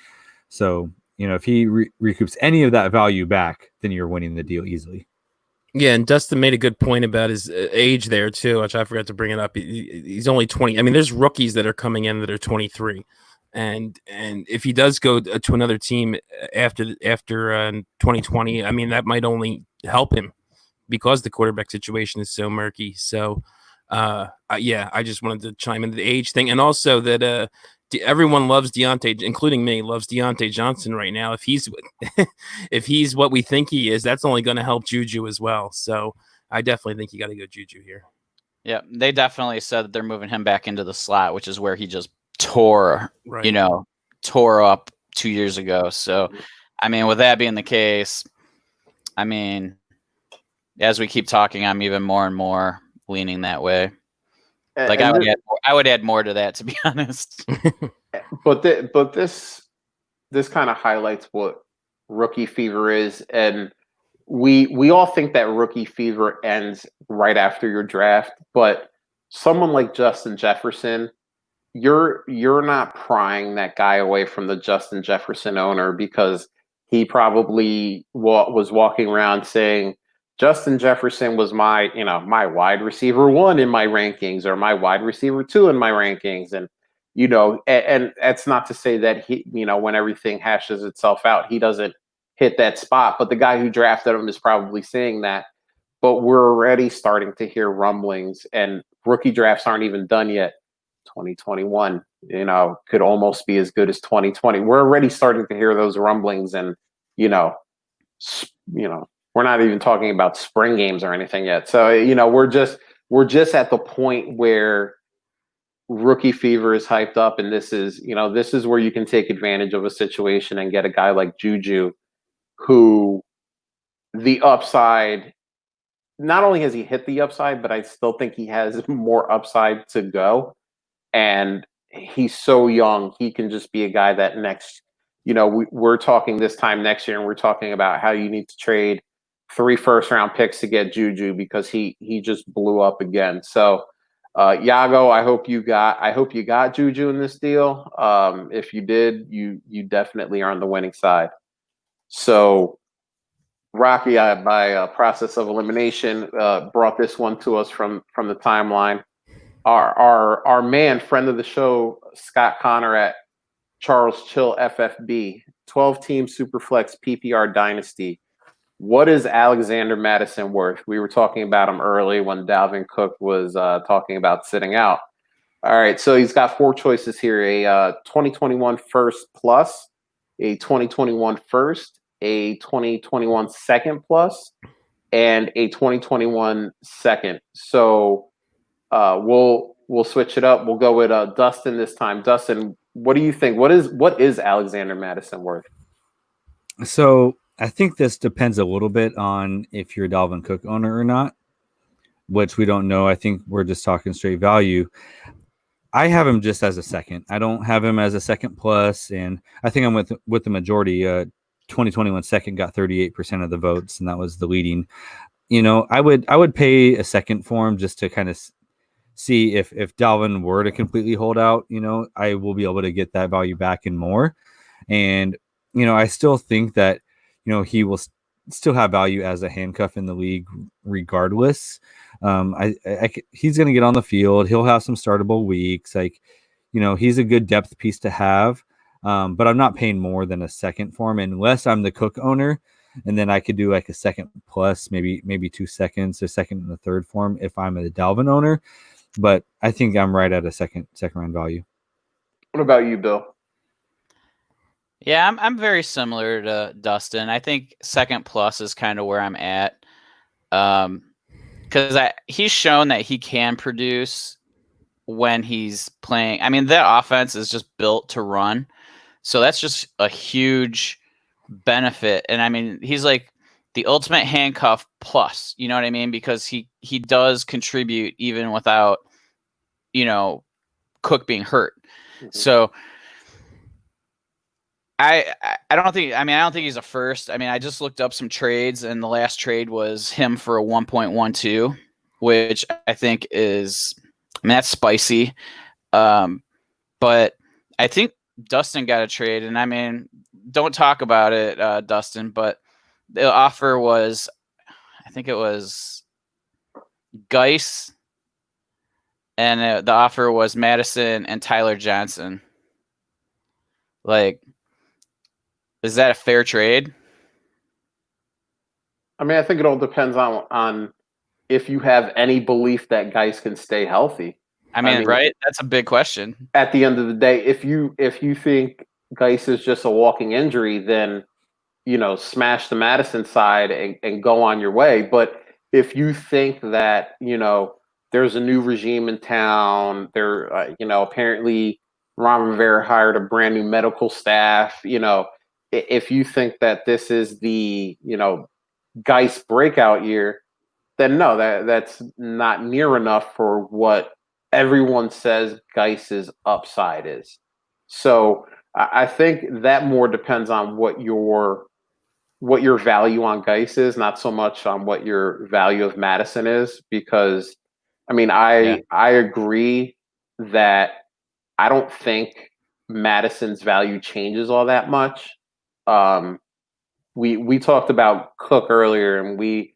So, if he recoups any of that value back, then you're winning the deal easily. Yeah, and Dustin made a good point about his age there too, which I forgot to bring it up. He's only 20. I mean, there's rookies that are coming in that are 23, and if he does go to another team after 2020, I mean, that might only help him because the quarterback situation is so murky. So, yeah, I just wanted to chime into the age thing, and also that everyone loves Deontay, including me, loves Deontay Johnson right now. If he's if he's what we think he is, that's only going to help Juju as well. So I definitely think you got to go Juju here. Yeah, they definitely said that they're moving him back into the slot, which is where he just tore up 2 years ago. So, I mean, with that being the case, I mean, as we keep talking, I'm even more and more leaning that way. Like I would add more to that, to be honest. But this kind of highlights what rookie fever is, and we all think that rookie fever ends right after your draft. But someone like Justin Jefferson, you're not prying that guy away from the Justin Jefferson owner because he probably was walking around saying, Justin Jefferson was my wide receiver 1 in my rankings, or my wide receiver 2 in my rankings. And, and that's not to say that he, when everything hashes itself out, he doesn't hit that spot. But the guy who drafted him is probably saying that. But we're already starting to hear rumblings, and rookie drafts aren't even done yet. 2021, could almost be as good as 2020. We're already starting to hear those rumblings, and, we're not even talking about spring games or anything yet. So, we're just at the point where rookie fever is hyped up, and this is where you can take advantage of a situation and get a guy like Juju, who the upside, not only has he hit the upside, but I still think he has more upside to go. And he's so young, he can just be a guy that next, we're talking this time next year, and we're talking about how you need to trade 3 first-round picks to get Juju because he just blew up again. So, Yago, I hope you got Juju in this deal. If you did, you definitely are on the winning side. So, Rocky, by process of elimination, brought this one to us from the timeline. Our man, friend of the show, Scott Connor at Charles Chill FFB, 12-team Superflex PPR Dynasty. What is Alexander Mattison worth? We were talking about him early when Dalvin Cook was talking about sitting out. All right, so he's got 4 choices here: a 2021 first plus, a 2021 first, a 2021 second plus, and a 2021 second. So we'll switch it up. We'll go with Dustin this time. Dustin, what do you think? What is Alexander Mattison worth? So I think this depends a little bit on if you're a Dalvin Cook owner or not, which we don't know. I think we're just talking straight value. I have him just as a second. I don't have him as a second plus, and I think I'm with the majority. 2021 second got 38% of the votes, and that was the leading. I would pay a second for him just to kind of see if Dalvin were to completely hold out. I will be able to get that value back and more. And I still think that he will still have value as a handcuff in the league regardless. He's going to get on the field. He'll have some startable weeks. He's a good depth piece to have. But I'm not paying more than a second for him unless I'm the Cook owner. And then I could do like a second plus, maybe 2 seconds, a second and a third for him if I'm a Dalvin owner. But I think I'm right at a second round value. What about you, Bill? Yeah, I'm very similar to Dustin. I think second plus is kind of where I'm at. Because he's shown that he can produce when he's playing. I mean, that offense is just built to run. So that's just a huge benefit. And I mean, he's like the ultimate handcuff plus, you know what I mean? Because he does contribute even without, Cook being hurt. Mm-hmm. So I don't think. I mean, I don't think he's a first. I mean, I just looked up some trades, and the last trade was him for a 1.12, which I think is. I mean, that's spicy. But I think Dustin got a trade, and I mean, don't talk about it, Dustin. But the offer was, I think it was Geis, and the offer was Madison and Tyler Johnson. Like, is that a fair trade? I mean, I think it all depends on if you have any belief that guys can stay healthy. I mean, right? That's a big question. At the end of the day, if you think Geis is just a walking injury, then smash the Madison side and go on your way. But if you think that there's a new regime in town, apparently Ron Rivera hired a brand new medical staff. If you think that this is the Geis breakout year, then no, that's not near enough for what everyone says Geis's upside is. So I think that more depends on what your value on Geis is, not so much on what your value of Madison is. Because I mean, I agree that I don't think Madison's value changes all that much. We talked about Cook earlier, and we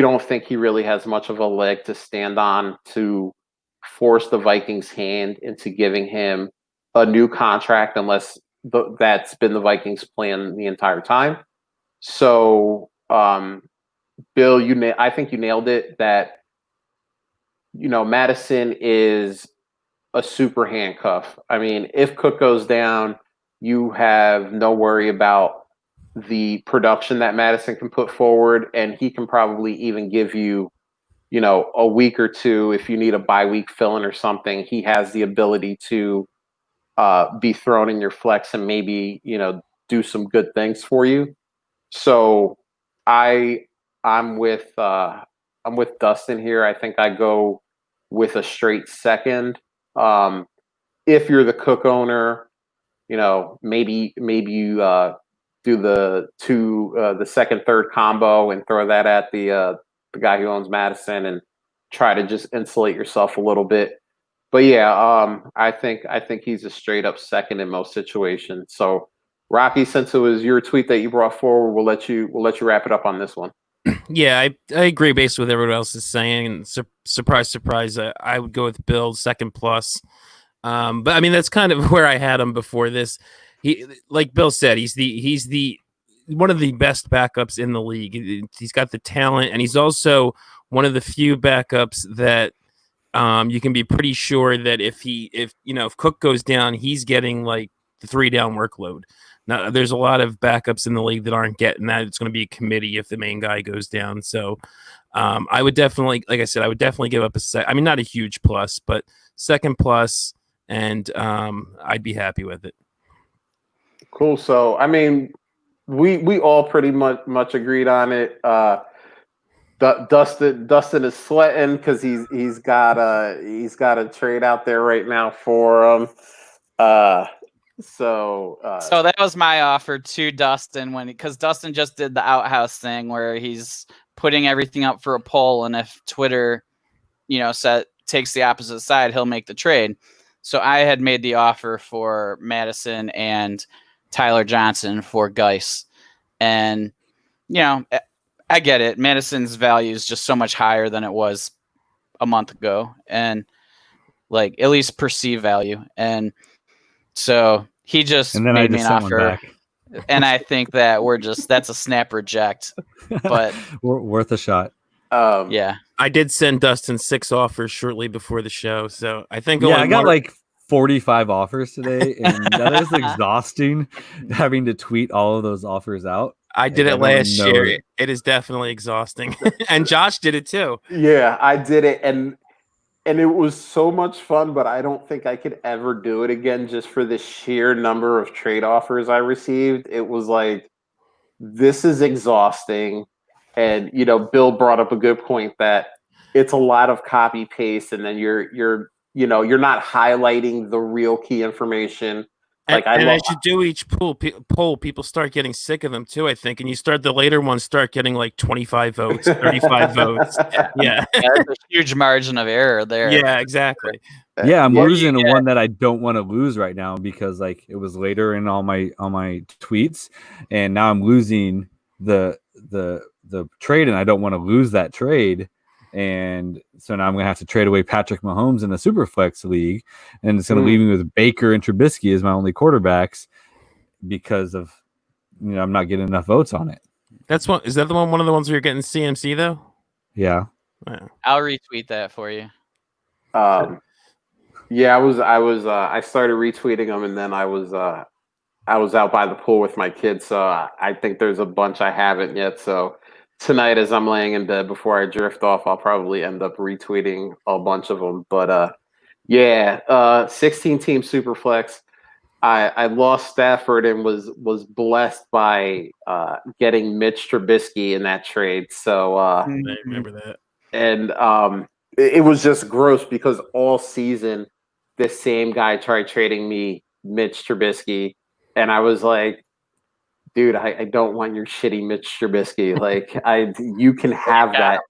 don't think he really has much of a leg to stand on to force the Vikings' hand into giving him a new contract, unless that's been the Vikings' plan the entire time. So, Bill, I think you nailed it. That Madison is a super handcuff. I mean, if Cook goes down, you have no worry about the production that Madison can put forward, and he can probably even give you, a week or two if you need a bye week fill-in or something. He has the ability to be thrown in your flex and maybe do some good things for you. So I'm with Dustin here. I think I go with a straight second. If you're the Cook owner, maybe you do the second third combo and throw that at the guy who owns Madison and try to just insulate yourself a little bit. But yeah, I think he's a straight up second in most situations. So Rocky, since it was your tweet that you brought forward, we'll let you wrap it up on this one. Yeah, I agree basically with everyone else is saying. And surprise, surprise, I would go with Bill second plus. But I mean, that's kind of where I had him before this. He, like Bill said, he's the one of the best backups in the league. He's got the talent, and he's also one of the few backups that you can be pretty sure that if Cook goes down, he's getting like the 3 down workload. Now, there's a lot of backups in the league that aren't getting that. It's going to be a committee if the main guy goes down. So I would definitely, like I said, give up I mean, not a huge plus, but second plus, and I'd be happy with it. Cool. So, I mean, we all pretty much agreed on it. Dustin is sweating because he's got a trade out there right now for him. So that was my offer to Dustin because Dustin just did the outhouse thing where he's putting everything up for a poll, and if Twitter, takes the opposite side, he'll make the trade. So I had made the offer for Madison and Tyler Johnson for Geis, and I get it. Madison's value is just so much higher than it was a month ago, and like at least perceived value. And so he just made me an offer, and I think that that's a snap reject, but worth a shot. Yeah, I did send Dustin 6 offers shortly before the show, so I think I got like 45 offers today, and that is exhausting having to tweet all of those offers out. I did it last year. It is definitely exhausting, and Josh did it too. Yeah, I did it, and it was so much fun, but I don't think I could ever do it again just for the sheer number of trade offers I received. It was like, this is exhausting. And, Bill brought up a good point that it's a lot of copy paste, and then you're not highlighting the real key information. Like and as you do each poll, people start getting sick of them too, I think. And you start the later ones start getting like 25 votes, 35 votes. Yeah. That's a huge margin of error there. Yeah, exactly. Yeah, I'm Or you losing get- one that I don't want to lose right now because like it was later in all my tweets, and now I'm losing the trade, and I don't want to lose that trade, and so now I'm gonna have to trade away Patrick Mahomes in the Superflex league, and it's gonna leave me with Baker and Trubisky as my only quarterbacks because of I'm not getting enough votes on it. That's one. Is that the one of the ones where you're getting CMC though? Yeah. Wow. I'll retweet that for you. Yeah, I started retweeting them, and then I was out by the pool with my kids, so I think there's a bunch I haven't yet. So tonight, as I'm laying in bed before I drift off, I'll probably end up retweeting a bunch of them. But 16 team Superflex. I lost Stafford and was blessed by getting Mitch Trubisky in that trade. So I remember that. and it was just gross because all season the same guy tried trading me Mitch Trubisky, and I was like, dude, I don't want your shitty Mitch Trubisky. Like you can have that.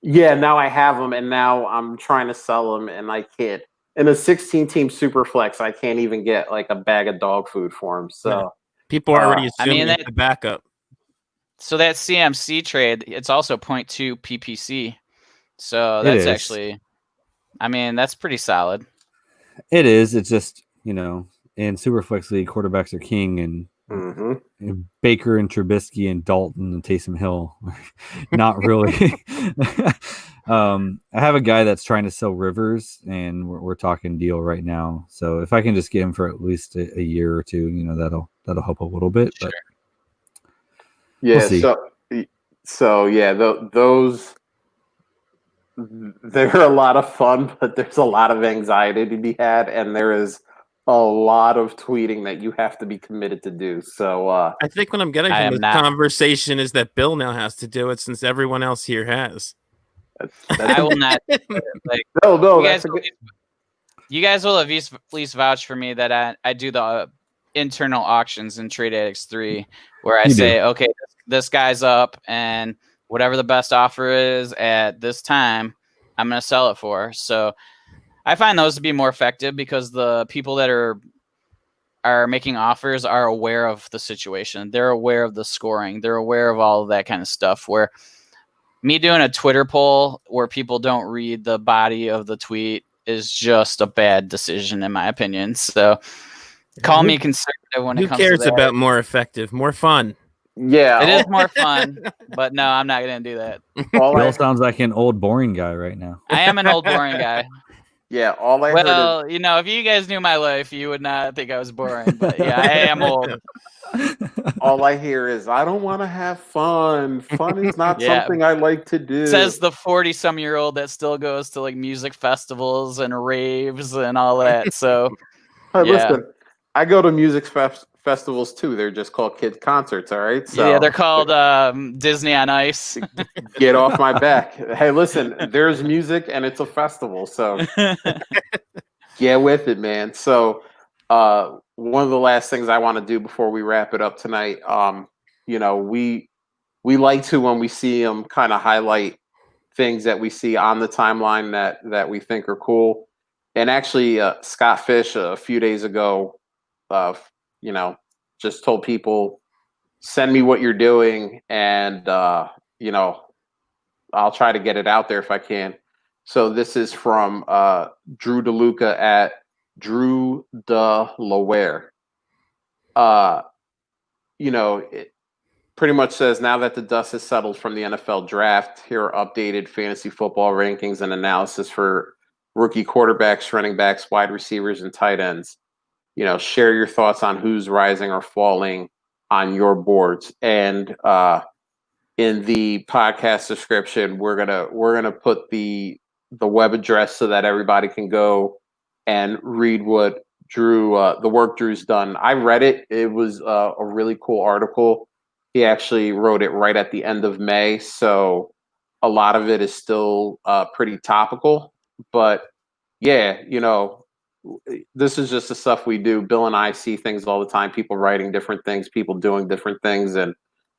Yeah, now I have him, and now I'm trying to sell him, and I can't. In a 16-team super flex, I can't even get like a bag of dog food for him. So people are already assuming that, it's the backup. So that CMC trade, it's also 0.2 PPC. So that's actually, I mean, that's pretty solid. It is. It's just, in Superflex League, quarterbacks are king, and Baker and Trubisky and Dalton and Taysom Hill. Not really. I have a guy that's trying to sell Rivers, and we're talking deal right now. So if I can just get him for at least a year or two, that'll help a little bit. But yeah, we'll so yeah, those they're a lot of fun, but there's a lot of anxiety to be had, and there is a lot of tweeting that you have to be committed to do. So I think what I'm getting from this conversation is that Bill now has to do it since everyone else here has. I will not. No, you guys will at least vouch for me that I do the internal auctions in Trade Addicts 3, where I say, okay, this guy's up, and whatever the best offer is at this time, I'm going to sell it for. So I find those to be more effective because the people that are making offers are aware of the situation. They're aware of the scoring. They're aware of all of that kind of stuff, where me doing a Twitter poll where people don't read the body of the tweet is just a bad decision, in my opinion. So call me conservative when it comes to that. Who cares about more effective, more fun? Yeah, it is more fun, but no, I'm not going to do that. Bill sounds like an old boring guy right now. I am an old boring guy. Yeah, all I heard is, if you guys knew my life, you would not think I was boring. But yeah, I am old. All I hear is, I don't want to have fun. Fun is not something I like to do. Says the 40-some-year-old that still goes to like music festivals and raves and all that. So, listen, I go to music festivals too. They're just called kids concerts. All right. So yeah, they're called Disney on Ice. Get off my back. Hey, listen, there's music and it's a festival. So get with it, man. So one of the last things I want to do before we wrap it up tonight, we like to, when we see them, kind of highlight things that we see on the timeline that we think are cool. And actually, Scott Fish a few days ago, just told people, send me what you're doing, and I'll try to get it out there if I can. So this is from Drew DeLuca at Drew DeLaware. It pretty much says, now that the dust has settled from the NFL draft, here are updated fantasy football rankings and analysis for rookie quarterbacks, running backs, wide receivers, and tight ends. Share your thoughts on who's rising or falling on your boards. And in the podcast description, we're gonna put the web address so that everybody can go and read what the work Drew's done. I read it. It was a really cool article. He actually wrote it right at the end of May, so a lot of it is still pretty topical. But yeah, this is just the stuff we do. Bill and I see things all the time. People writing different things, people doing different things, and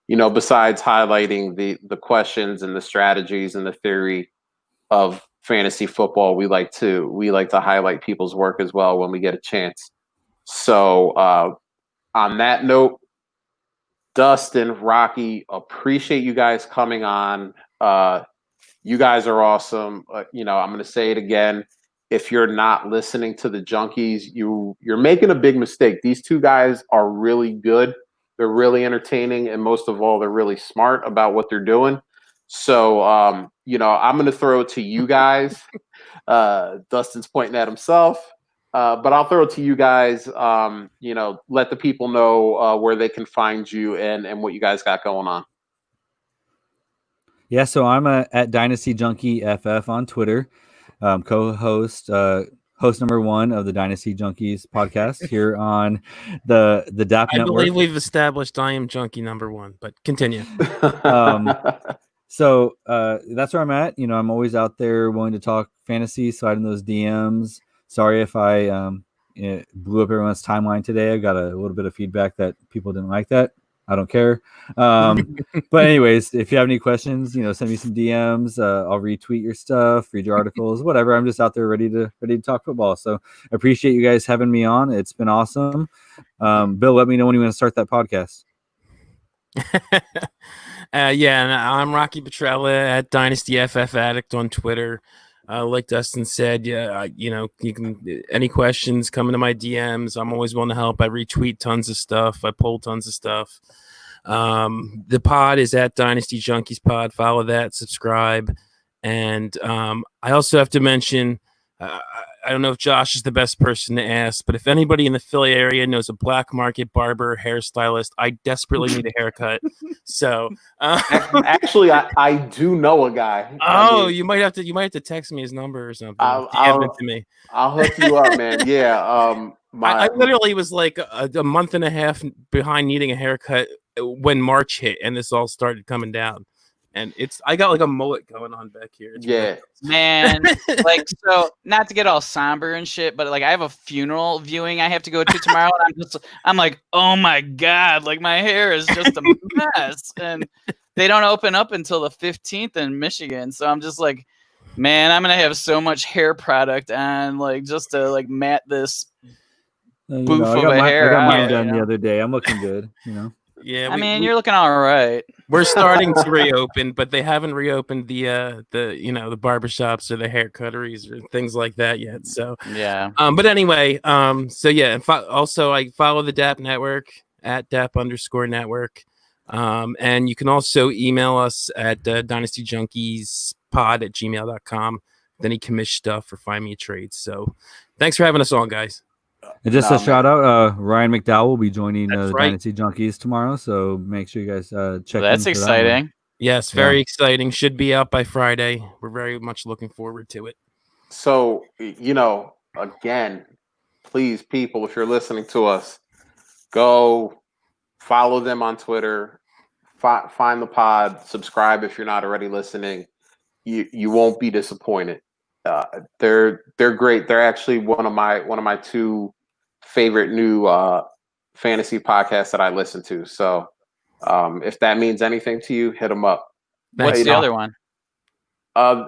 besides highlighting the questions and the strategies and the theory of fantasy football, we like to highlight people's work as well when we get a chance. So on that note, Dustin, Rocky, appreciate you guys coming on. You guys are awesome. I'm going to say it again. If you're not listening to the Junkies, you're making a big mistake. These two guys are really good. They're really entertaining, and most of all, they're really smart about what they're doing. So, I'm going to throw it to you guys. Dustin's pointing at himself, but I'll throw it to you guys. Let the people know where they can find you and what you guys got going on. Yeah, so I'm at Dynasty Junkie FF on Twitter, co-host, host number 1 of the Dynasty Junkies podcast here on the DAP I network. believe we've established I am junkie number 1, but continue. So that's where I'm at. I'm always out there willing to talk fantasy, slide in those DMs. Sorry if I blew up everyone's timeline today. I got a little bit of feedback that people didn't like that. I don't care. But anyways, if you have any questions, send me some DMs. I'll retweet your stuff, read your articles, whatever. I'm just out there ready to talk football. So I appreciate you guys having me on. It's been awesome. Bill, let me know when you want to start that podcast. And I'm Rocky Petrella at Dynasty FF Addict on Twitter. Like Dustin said, you can any questions, come into my DMs. I'm always willing to help. I retweet tons of stuff. I poll tons of stuff. The pod is at Dynasty Junkies Pod. Follow that, subscribe, and I also have to mention. I don't know if Josh is the best person to ask, but if anybody in the Philly area knows a black market barber, hairstylist, I desperately need a haircut. So actually, I do know a guy. You might have to text me his number or something. I'll DM it to me. I'll hook you up, man. Yeah. I literally was like a month and a half behind needing a haircut when March hit, and this all started coming down. And I got like a mullet going on back here. It's ridiculous. Man, so not to get all somber and shit, but I have a funeral viewing I have to go to tomorrow, and I'm like, oh my God, my hair is just a mess, and they don't open up until the 15th in Michigan, so I'm just like, man, I'm gonna have so much hair product on, just to mat this boof of a hair. I got mine done the other day. I'm looking good, Yeah, you're looking all right. We're starting to reopen, but they haven't reopened the barbershops or the hair cutteries or things like that yet. So yeah. But anyway, so yeah. Also, I follow the DAP network at DAP_network, and you can also email us at dynastyjunkiespod@gmail.com with any commish stuff or find me a trade. So thanks for having us on, guys. And just a shout out, Ryan McDowell will be joining the right. Dynasty Junkies tomorrow, so make sure you guys check. That's exciting. That yes, very exciting. Should be out by Friday. We're very much looking forward to it. So again, please, people, if you're listening to us, go follow them on Twitter. Find the pod. Subscribe if you're not already listening. You won't be disappointed. They're great. They're actually one of my 2 favorite new fantasy podcasts that I listen to. So if that means anything to you, hit them up. What's the other one?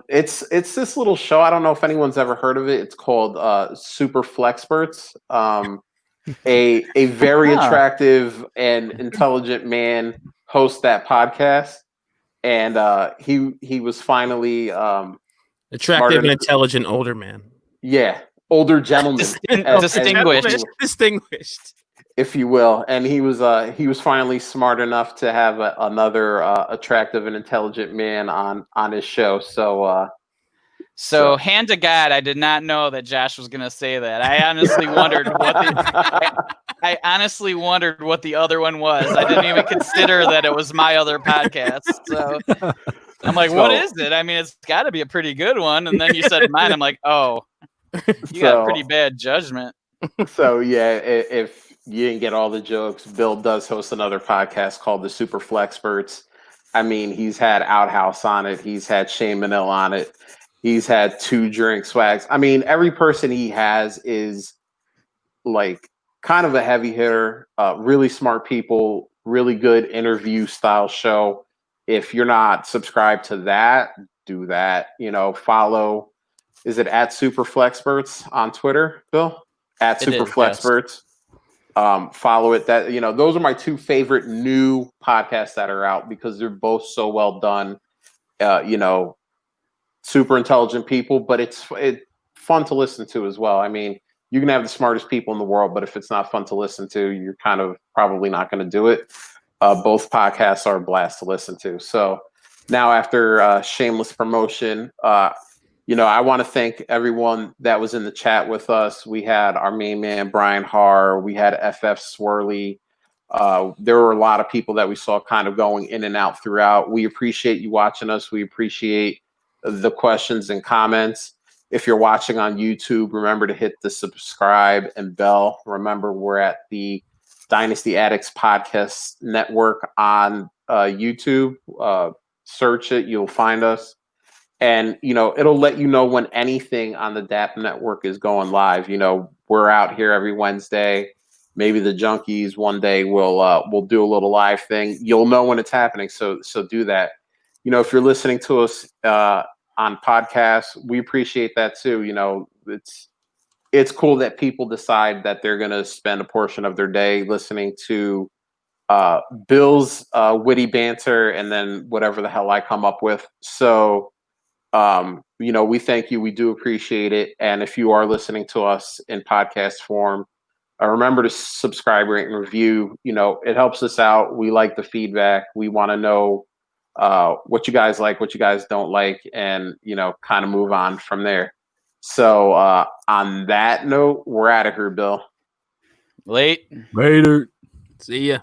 It's this little show. I don't know if anyone's ever heard of it. It's called Super Flexperts. A very attractive and intelligent man hosts that podcast, and he was finally attractive and intelligent older man. Yeah, older gentleman, distinguished, if you will. And he was finally smart enough to have another attractive and intelligent man on his show. So hand to God, I did not know that Josh was going to say that. I honestly wondered what the other one was. I didn't even consider that it was my other podcast. So I'm like, what is it? I mean, it's got to be a pretty good one. And then you said mine. I'm like, oh, you got pretty bad judgment. So yeah, if you didn't get all the jokes, Bill does host another podcast called the Super Flexperts. I mean, he's had Outhouse on it. He's had Shane Manil on it. He's had 2 drink swags. I mean, every person he has is like kind of a heavy hitter, really smart people, really good interview style show. If you're not subscribed to that, do that. Follow. Is it at Superflexperts on Twitter, Bill? At It is, Superflexperts. Follow it. Those are my 2 favorite new podcasts that are out because they're both so well done. Super intelligent people, but it's fun to listen to as well. I mean, you can have the smartest people in the world, but if it's not fun to listen to, you're kind of probably not going to do it. Both podcasts are a blast to listen to. So now, after shameless promotion, I want to thank everyone that was in the chat with us. We had our main man, Brian Haar. We had FF Swirly. There were a lot of people that we saw kind of going in and out throughout. We appreciate you watching us. We appreciate the questions and comments. If you're watching on YouTube, remember to hit the subscribe and bell. Remember, we're at the Dynasty Addicts Podcast Network on YouTube. Search it, you'll find us. And, it'll let you know when anything on the DAP network is going live. We're out here every Wednesday. Maybe the Junkies one day will do a little live thing. You'll know when it's happening. So do that. If you're listening to us on podcasts, we appreciate that too. It's cool that people decide that they're going to spend a portion of their day listening to Bill's witty banter and then whatever the hell I come up with. So, we thank you. We do appreciate it. And if you are listening to us in podcast form, remember to subscribe, rate, and review. It helps us out. We like the feedback. We want to know what you guys like, what you guys don't like, and kind of move on from there. So on that note, we're out of here, Bill. Late. Later. See ya.